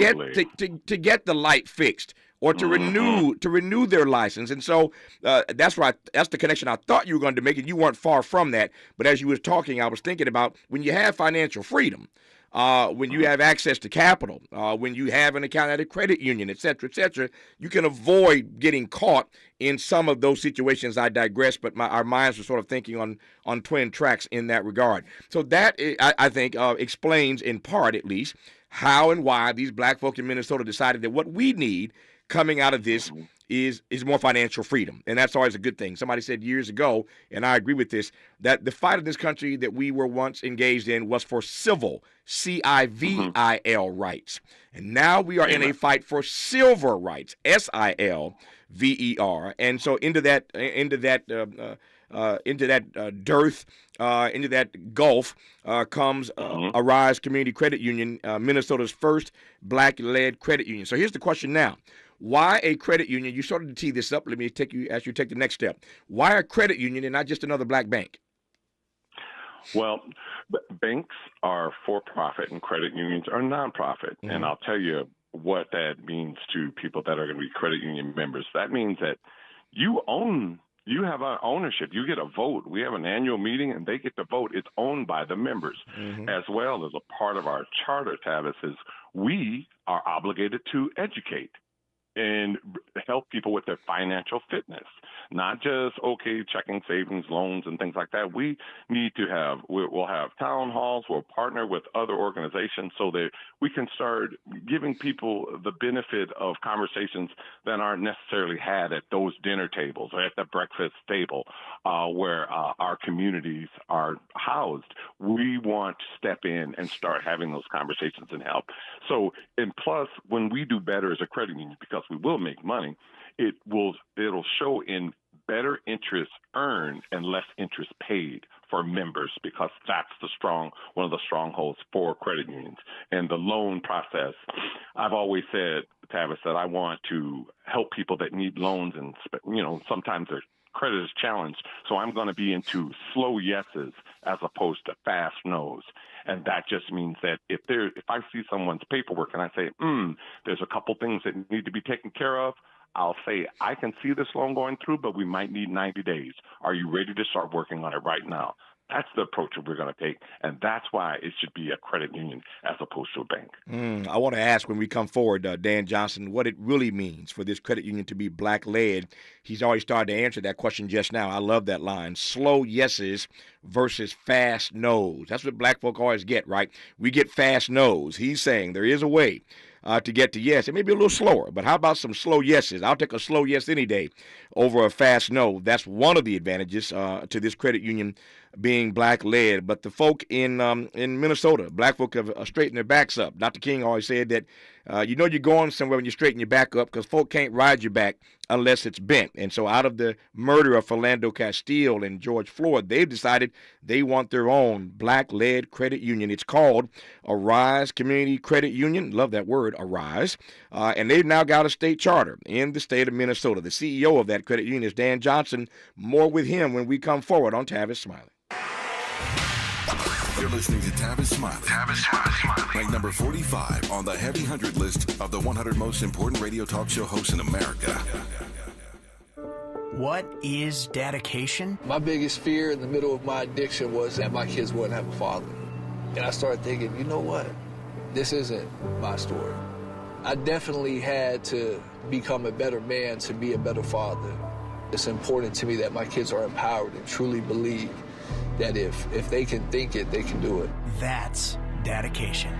get the light fixed or to renew their license. And so that's the connection I thought you were going to make, and you weren't far from that. But as you were talking, I was thinking about when you have financial freedom, when you have access to capital, when you have an account at a credit union, et cetera, you can avoid getting caught in some of those situations. I digress, but our minds are sort of thinking on twin tracks in that regard. So that, I think, explains in part, at least, how and why these black folk in Minnesota decided that what we need coming out of this is more financial freedom. And that's always a good thing. Somebody said years ago, and I agree with this, that the fight of this country that we were once engaged in was for civil, C-I-V-I-L rights. And now we are in a fight for silver rights, S-I-L-V-E-R. And so into that dearth, into that gulf comes Arise Community Credit Union, Minnesota's first black-led credit union. So here's the question now. Why a credit union? You started to tee this up. Let me ask you to take the next step. Why a credit union and not just another black bank? Well, banks are for-profit and credit unions are nonprofit. And I'll tell you what that means to people that are going to be credit union members. That means that you have an ownership. You get a vote. We have an annual meeting, and they get to vote. It's owned by the members. As well as a part of our charter, Tavis, is we are obligated to educate and help people with their financial fitness, not just, checking, savings, loans, and things like that. We need to we'll have town halls. We'll partner with other organizations so that we can start giving people the benefit of conversations that aren't necessarily had at those dinner tables or at the breakfast table where our communities are housed. We want to step in and start having those conversations and help. So, and plus, when we do better as a credit union, because we will make money, it'll show in better interest earned and less interest paid for members, because that's one of the strongholds for credit unions. And the loan process, I've always said, Tavis, that I want to help people that need loans, and sometimes their credit is challenged. So I'm going to be into slow yeses as opposed to fast no's. And that just means that if I see someone's paperwork and I say, there's a couple things that need to be taken care of, I'll say, I can see this loan going through, but we might need 90 days. Are you ready to start working on it right now? That's the approach that we're going to take, and that's why it should be a credit union as opposed to a bank. I want to ask when we come forward, Dan Johnson, what it really means for this credit union to be black-led. He's already started to answer that question just now. I love that line. Slow yeses versus fast no's. That's what black folk always get, right? We get fast no's. He's saying there is a way to get to yes. It may be a little slower, but how about some slow yeses? I'll take a slow yes any day over a fast no. That's one of the advantages to this credit union being black-led. But the folk in Minnesota, black folk have straightened their backs up. Dr. King always said that You know you're going somewhere when you straighten your back up, because folk can't ride your back unless it's bent. And so out of the murder of Philando Castile and George Floyd, they've decided they want their own black-led credit union. It's called Arise Community Credit Union. Love that word, Arise. And they've now got a state charter in the state of Minnesota. The CEO of that credit union is Dan Johnson. More with him when we come forward on Tavis Smiley. You're listening to Tavis Smiley. Tavis Smiley. Ranked number 45 on the Heavy 100 list of the 100 most important radio talk show hosts in America. What is dedication? My biggest fear in the middle of my addiction was that my kids wouldn't have a father. And I started thinking, you know what? This isn't my story. I definitely had to become a better man to be a better father. It's important to me that my kids are empowered and truly believe that if they can think it, they can do it. That's dedication.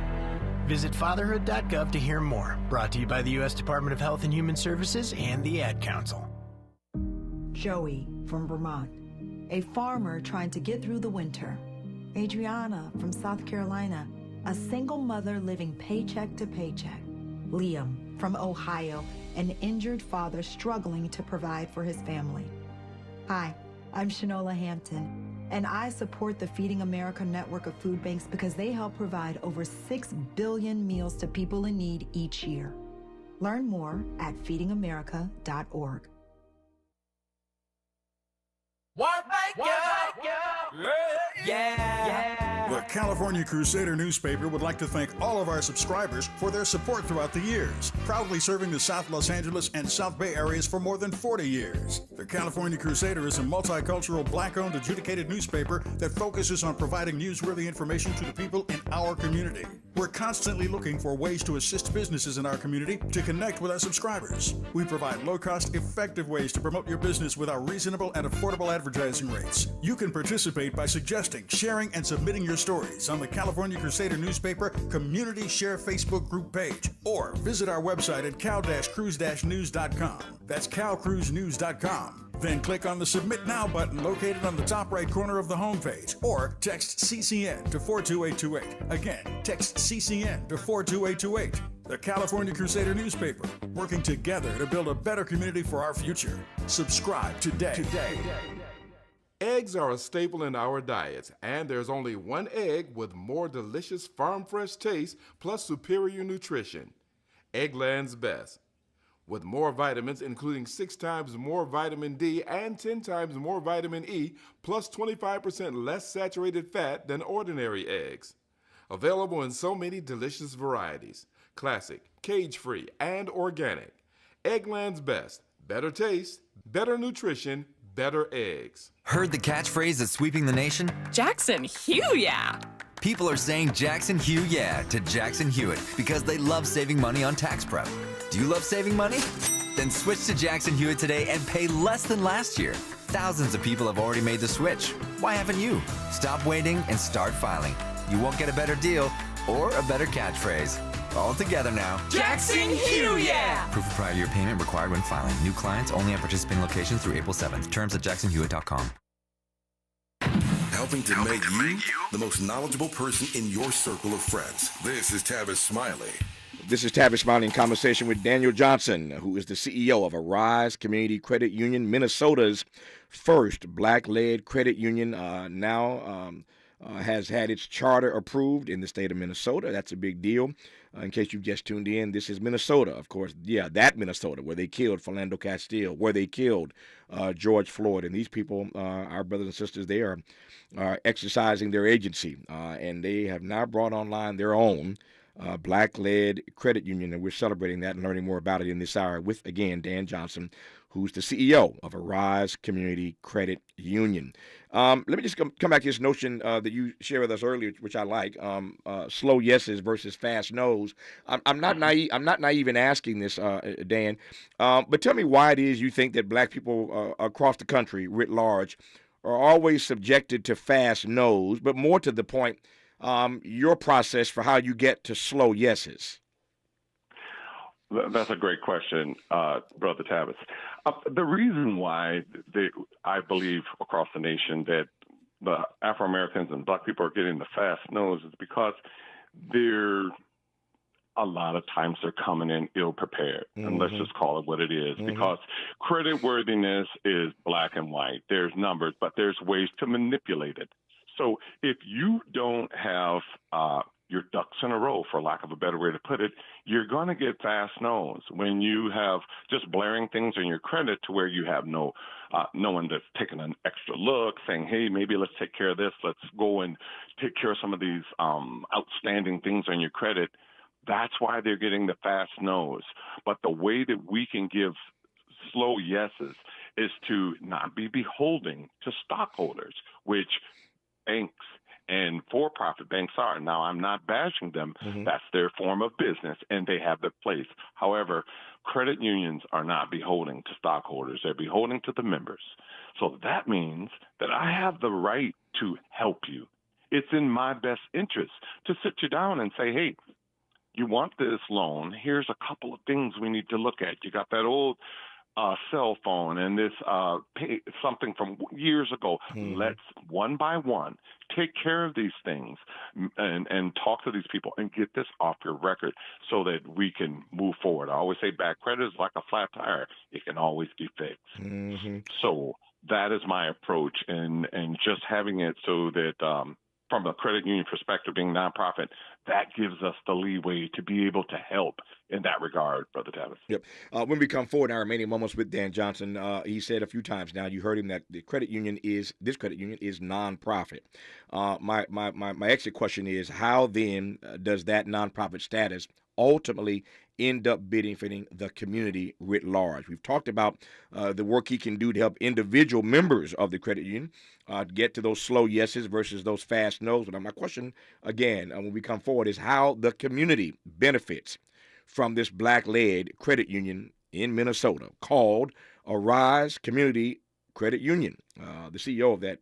Visit fatherhood.gov to hear more. Brought to you by the U.S. Department of Health and Human Services and the Ad Council. Joey from Vermont, a farmer trying to get through the winter. Adriana from South Carolina, a single mother living paycheck to paycheck. Liam from Ohio, an injured father struggling to provide for his family. Hi, I'm Shanola Hampton, and I support the Feeding America network of food banks because they help provide over 6 billion meals to people in need each year. Learn more at feedingamerica.org. The California Crusader newspaper would like to thank all of our subscribers for their support throughout the years, proudly serving the South Los Angeles and South Bay areas for more than 40 years. The California Crusader is a multicultural, black-owned, adjudicated newspaper that focuses on providing newsworthy information to the people in our community. We're constantly looking for ways to assist businesses in our community to connect with our subscribers. We provide low-cost, effective ways to promote your business with our reasonable and affordable advertising rates. You can participate by suggesting, sharing, and submitting your stories on the California Crusader newspaper Community Share Facebook group page, or visit our website at cal-cruise-news.com. That's calcruisenews.com. Then click on the Submit Now button located on the top right corner of the homepage, or text CCN to 42828. Again, text CCN to 42828. The California Crusader newspaper, working together to build a better community for our future. Subscribe today. Eggs are a staple in our diets, and there's only one egg with more delicious farm fresh taste plus superior nutrition. Eggland's Best. With more vitamins, including 6 times more vitamin D and 10 times more vitamin E, plus 25% less saturated fat than ordinary eggs. Available in so many delicious varieties: classic, cage-free, and organic. Eggland's Best. Better taste, better nutrition, better eggs. Heard the catchphrase that's sweeping the nation? Jackson Hugh, yeah. People are saying Jackson Hugh yeah to Jackson Hewitt because they love saving money on tax prep. Do you love saving money? Then switch to Jackson Hewitt today and pay less than last year. Thousands of people have already made the switch. Why haven't you? Stop waiting and start filing. You won't get a better deal or a better catchphrase. All together now. Jackson Hugh, yeah! Proof of prior year payment required when filing. New clients only at participating locations through April 7th. Terms at jacksonhewitt.com. Helping to make you the most knowledgeable person in your circle of friends. This is Tavis Smiley. This is Tavis Smiley in conversation with Daniel Johnson, who is the CEO of Arise Community Credit Union, Minnesota's first black-led credit union. Now has had its charter approved in the state of Minnesota. That's a big deal. In case you've just tuned in, this is Minnesota, of course. Yeah, that Minnesota where they killed Philando Castile, where they killed George Floyd. And these people, our brothers and sisters, they are exercising their agency, and they have now brought online their own black-led credit union, and we're celebrating that and learning more about it in this hour with, again, Dan Johnson, who's the CEO of Arise Community Credit Union. Let me just come back to this notion that you shared with us earlier, which I like, slow yeses versus fast nos. I'm not naive. I'm not naive in asking this, Dan, but tell me why it is you think that black people across the country, writ large, are always subjected to fast nos, but more to the point, your process for how you get to slow yeses. That's a great question, Brother Tavis. The reason why I believe across the nation that the Afro-Americans and black people are getting the fast no's is because they're a lot of times they're coming in ill-prepared, and let's just call it what it is, because creditworthiness is black and white. There's numbers, but there's ways to manipulate it. So if you don't have your ducks in a row, for lack of a better way to put it, you're going to get fast no's when you have just blaring things on your credit to where you have no one that's taking an extra look, saying, hey, maybe let's take care of this. Let's go and take care of some of these outstanding things on your credit. That's why they're getting the fast no's. But the way that we can give slow yeses is to not be beholden to stockholders, which banks and for-profit banks are. Now, I'm not bashing them. That's their form of business, and they have their place. However, credit unions are not beholden to stockholders. They're beholden to the members. So that means that I have the right to help you. It's in my best interest to sit you down and say, hey, you want this loan, here's a couple of things we need to look at. You got that old cell phone and this something from years ago. Let's one by one take care of these things and talk to these people and get this off your record so that we can move forward. I always say bad credit is like a flat tire. It can always be fixed. So that is my approach, and just having it so that from a credit union perspective, being nonprofit, that gives us the leeway to be able to help in that regard, Brother Tavis. Yep. When we come forward in our remaining moments with Dan Johnson, he said a few times now, you heard him, that this credit union is nonprofit. My exit question is, how then does that nonprofit status ultimately end up benefiting the community writ large? We've talked about the work he can do to help individual members of the credit union get to those slow yeses versus those fast no's. But my question, again, when we come forward, is how the community benefits from this black-led credit union in Minnesota called Arise Community Credit Union. The CEO of that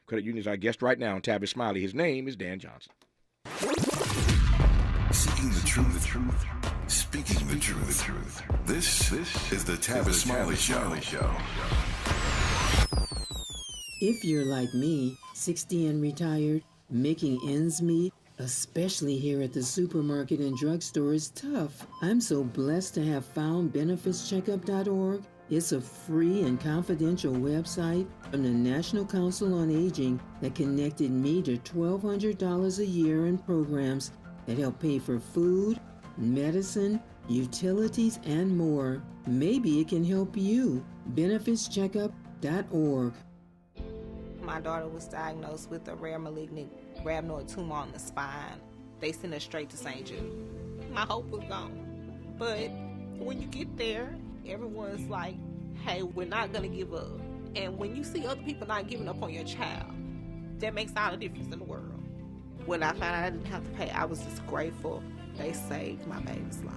credit union is our guest right now, Tavis Smiley. His name is Dan Johnson. Seeking the truth. Speaking the truth. This is the Tavis Smiley Show. If you're like me, 60 and retired, making ends meet, especially here at the supermarket and drugstore, is tough. I'm so blessed to have found benefitscheckup.org. It's a free and confidential website from the National Council on Aging that connected me to $1,200 a year in programs that help pay for food, medicine, utilities, and more. Maybe it can help you. benefitscheckup.org. My daughter was diagnosed with a rare malignant rhabdoid tumor on the spine. They sent her straight to St. Jude. My hope was gone. But when you get there, everyone's like, hey, we're not going to give up. And when you see other people not giving up on your child, that makes all the difference in the world. When I found out I didn't have to pay, I was just grateful. They saved my baby's life.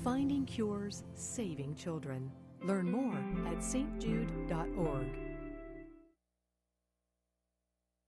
Finding cures, saving children. Learn more at stjude.org.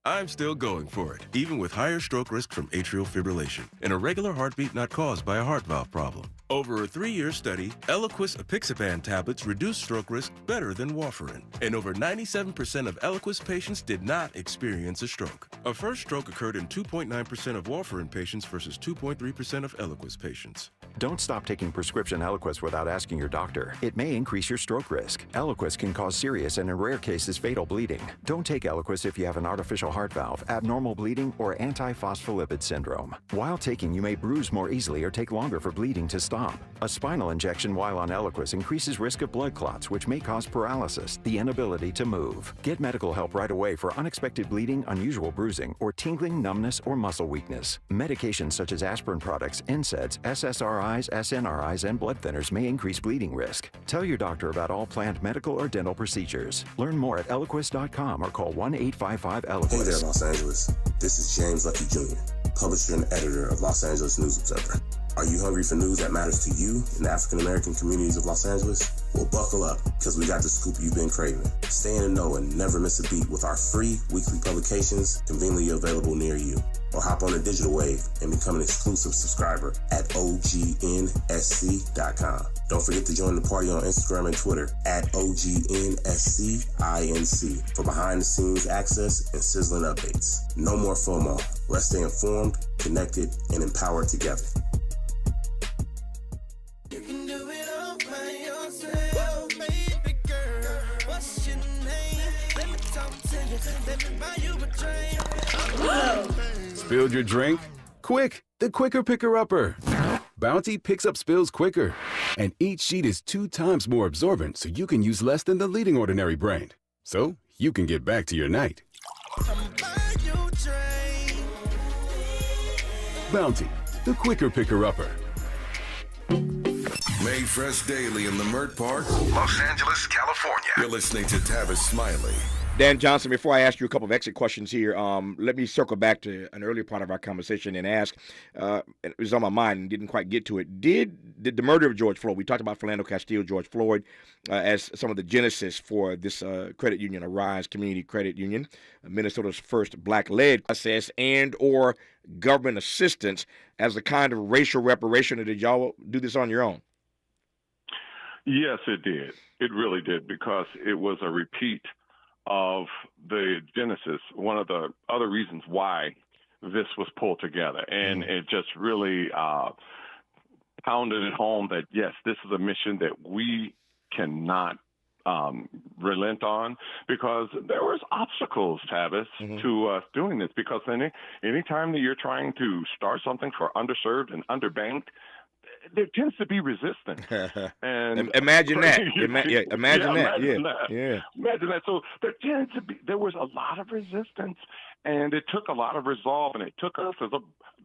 I'm still going for it, even with higher stroke risk from atrial fibrillation and a regular heartbeat not caused by a heart valve problem. Over a 3-year study, Eliquis apixaban tablets reduced stroke risk better than warfarin, and over 97% of Eliquis patients did not experience a stroke. A first stroke occurred in 2.9% of warfarin patients versus 2.3% of Eliquis patients. Don't stop taking prescription Eliquis without asking your doctor. It may increase your stroke risk. Eliquis can cause serious and in rare cases fatal bleeding. Don't take Eliquis if you have an artificial heart valve, abnormal bleeding, or antiphospholipid syndrome. While taking, you may bruise more easily or take longer for bleeding to stop. A spinal injection while on Eliquis increases risk of blood clots, which may cause paralysis, the inability to move. Get medical help right away for unexpected bleeding, unusual bruising, or tingling, numbness, or muscle weakness. Medications such as aspirin products, NSAIDs, SSRIs, SNRIs, and blood thinners may increase bleeding risk. Tell your doctor about all planned medical or dental procedures. Learn more at Eliquis.com or call 1-855-ELIQUIS. Hey there, Los Angeles. This is James Lucky Jr., publisher and editor of Los Angeles News Observer. Are you hungry for news that matters to you in the African-American communities of Los Angeles? Well, buckle up, because we got the scoop you've been craving. Stay in the know and never miss a beat with our free weekly publications conveniently available near you. Or hop on the digital wave and become an exclusive subscriber at OGNSC.com. Don't forget to join the party on Instagram and Twitter at OGNSCINC for behind-the-scenes access and sizzling updates. No more FOMO. Let's stay informed, connected, and empowered together. Spilled your drink? Quick, the quicker picker-upper. Bounty picks up spills quicker. And each sheet is 2 times more absorbent, so you can use less than the leading ordinary brand. So you can get back to your night. Bounty, the quicker picker-upper. Made fresh daily in the Mert Park, Los Angeles, California. You're listening to Tavis Smiley. Dan Johnson, before I ask you a couple of exit questions here, let me circle back to an earlier part of our conversation and ask, it was on my mind and didn't quite get to it, did the murder of George Floyd, we talked about Philando Castile, George Floyd, as some of the genesis for this credit union, Arise Community Credit Union, Minnesota's first black-led process and or government assistance as a kind of racial reparation, or did y'all do this on your own? Yes, it did. It really did, because it was a repeat of the genesis, one of the other reasons why this was pulled together. And it just really pounded it home that, yes, this is a mission that we cannot relent on, because there was obstacles, Tavis, to us doing this, because anytime that you're trying to start something for underserved and underbanked, there tends to be resistance. And imagine that. Imagine that. Imagine that. So there was a lot of resistance, and it took a lot of resolve, and it took us as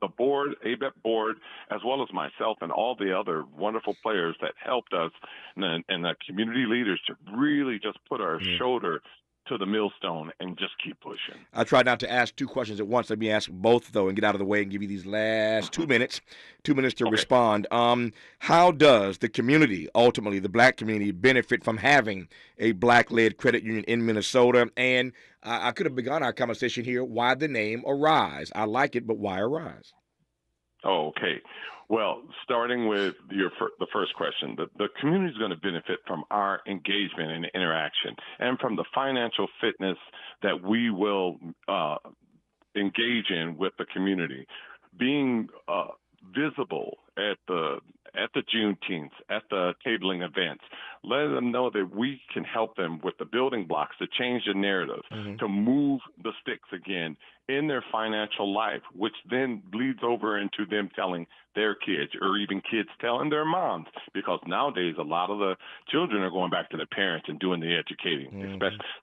the board, ABEP board, as well as myself and all the other wonderful players that helped us, and the community leaders, to really just put our shoulder to the millstone and just keep pushing. I tried not to ask 2 questions at once. Let me ask both, though, and get out of the way and give you these last 2 minutes. 2 minutes to respond. How does the community, ultimately the black community, benefit from having a black-led credit union in Minnesota? And I could have begun our conversation here. Why the name Arise? I like it, but why Arise? Oh, okay. Well, starting with the first question, the community is going to benefit from our engagement and interaction, and from the financial fitness that we will engage in with the community. Being visible at the Juneteenth, at the tabling events, letting them know that we can help them with the building blocks to change the narrative, to move the sticks again in their financial life, which then bleeds over into them telling their kids, or even kids telling their moms, because nowadays a lot of the children are going back to their parents and doing the educating,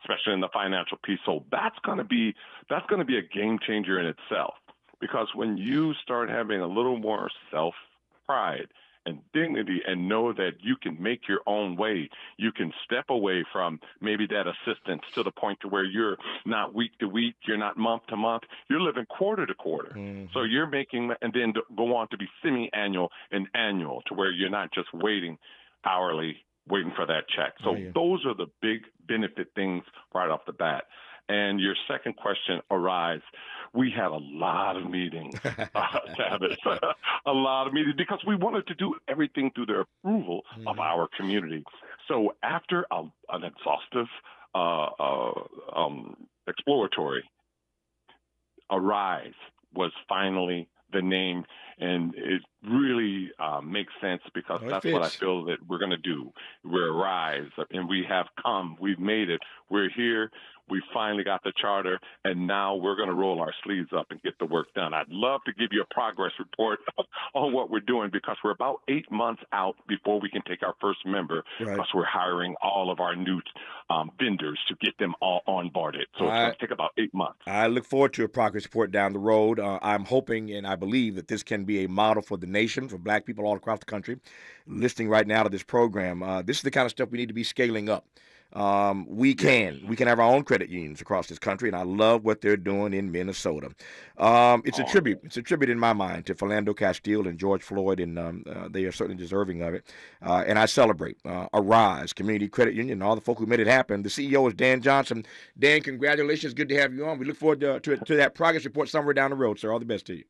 especially in the financial piece. So that's going to be a game changer in itself, because when you start having a little more self-pride and dignity, and know that you can make your own way, you can step away from maybe that assistance to the point to where you're not week to week, you're not month to month, you're living quarter to quarter. So you're making, and then go on to be semi-annual and annual, to where you're not just waiting hourly, waiting for that check. So those are the big benefit things right off the bat. And your second question, Arise, we had a lot of meetings, Tavis, a lot of meetings, because we wanted to do everything through the approval of our community. So after an exhaustive exploratory, Arise was finally the name, and it really makes sense, because that's what I feel that we're going to do. We're Arise, and we have come. We've made it. We're here. We finally got the charter, and now we're going to roll our sleeves up and get the work done. I'd love to give you a progress report on what we're doing, because we're about 8 months out before we can take our first member, because we're hiring all of our new vendors to get them all onboarded. So it's going to take about 8 months. I look forward to a progress report down the road. I'm hoping and I believe that this can be a model for the nation, for black people all across the country listening right now to this program. This is the kind of stuff we need to be scaling up. We can have our own credit unions across this country, and I love what they're doing in Minnesota. It's a tribute in my mind to Philando Castile and George Floyd, and they are certainly deserving of it. And I celebrate Arise Community Credit Union and all the folk who made it happen. The CEO is Dan Johnson. Dan, congratulations. Good to have you on. We look forward to that progress report somewhere down the road, sir. All the best to you.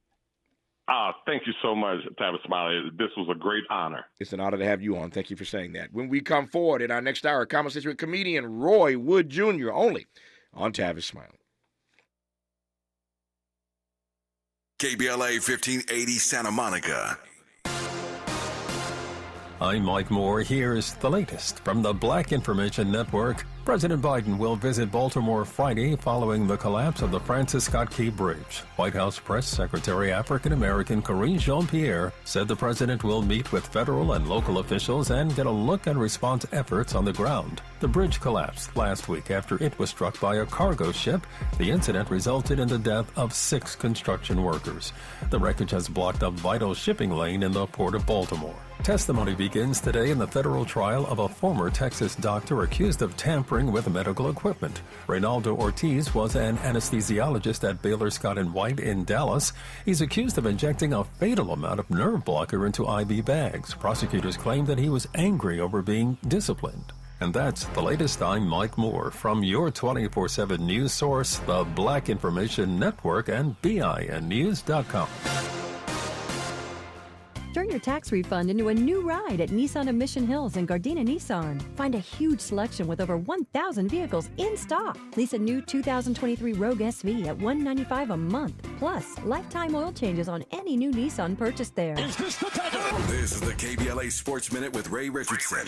Thank you so much, Tavis Smiley. This was a great honor. It's an honor to have you on. Thank you for saying that. When we come forward in our next hour, a conversation with comedian Roy Wood Jr. only on Tavis Smiley. KBLA 1580 Santa Monica. I'm Mike Moore. Here's the latest from the Black Information Network, President Biden will visit Baltimore Friday following the collapse of the Francis Scott Key Bridge. White House Press Secretary African-American Karine Jean-Pierre said the president will meet with federal and local officials and get a look at response efforts on the ground. The bridge collapsed last week after it was struck by a cargo ship. The incident resulted in the death of 6 construction workers. The wreckage has blocked a vital shipping lane in the Port of Baltimore. Testimony begins today in the federal trial of a former Texas doctor accused of tampering with medical equipment. Reynaldo Ortiz was an anesthesiologist at Baylor Scott & White in Dallas. He's accused of injecting a fatal amount of nerve blocker into IV bags. Prosecutors claim that he was angry over being disciplined. And that's the latest. I'm Mike Moore from your 24/7 news source, the Black Information Network, and BINnews.com. Turn your tax refund into a new ride at Nissan of Mission Hills and Gardena Nissan. Find a huge selection with over 1,000 vehicles in stock. Lease a new 2023 Rogue SV at $195 a month. Plus, lifetime oil changes on any new Nissan purchased there. This is the KBLA Sports Minute with Ray Richardson.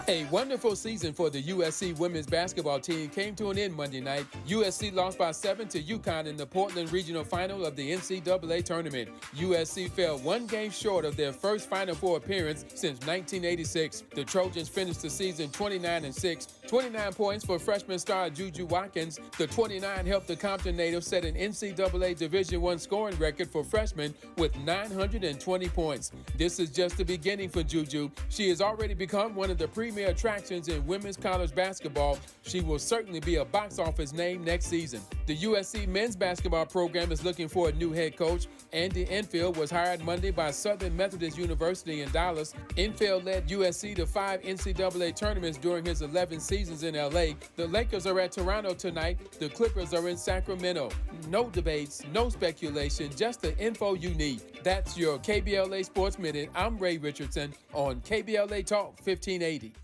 A wonderful season for the USC women's basketball team came to an end Monday night. USC lost by 7 to UConn in the Portland Regional Final of the NCAA tournament. USC fell 1 game short of their first Final Four appearance since 1986. The Trojans finished the season 29-6, 29 points for freshman star Juju Watkins. The 29 helped the Compton native set an NCAA Division I scoring record for freshmen with 920 points. This is just the beginning for Juju. She has already become one of the premier attractions in women's college basketball. She will certainly be a box office name next season. The USC men's basketball program is looking for a new head coach. Andy Enfield was hired Monday by Southern Methodist University in Dallas. Enfield led USC to 5 NCAA tournaments during his 11 seasons in LA. The Lakers are at Toronto tonight. The Clippers are in Sacramento. No debates, no speculation, just the info you need. That's your KBLA Sports Minute. I'm Ray Richardson on KBLA Talk 1580.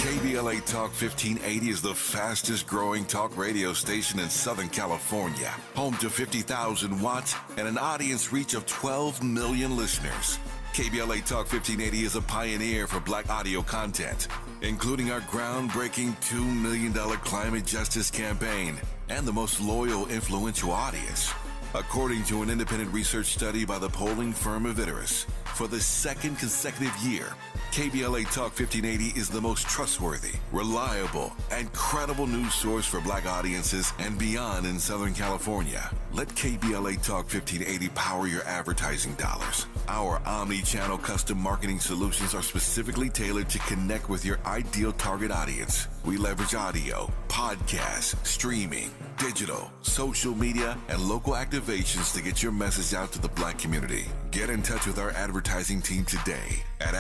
KBLA Talk 1580 is the fastest growing talk radio station in Southern California. Home to 50,000 watts and an audience reach of 12 million listeners. KBLA Talk 1580 is a pioneer for Black audio content, including our groundbreaking $2 million climate justice campaign and the most loyal, influential audience. According to an independent research study by the polling firm Aviterus, for the 2nd consecutive year, KBLA Talk 1580 is the most trustworthy, reliable, and credible news source for Black audiences and beyond in Southern California. Let KBLA Talk 1580 power your advertising dollars. Our omni-channel custom marketing solutions are specifically tailored to connect with your ideal target audience. We leverage audio, podcasts, streaming, digital, social media, and local activations to get your message out to the Black community. Get in touch with our advertising team today at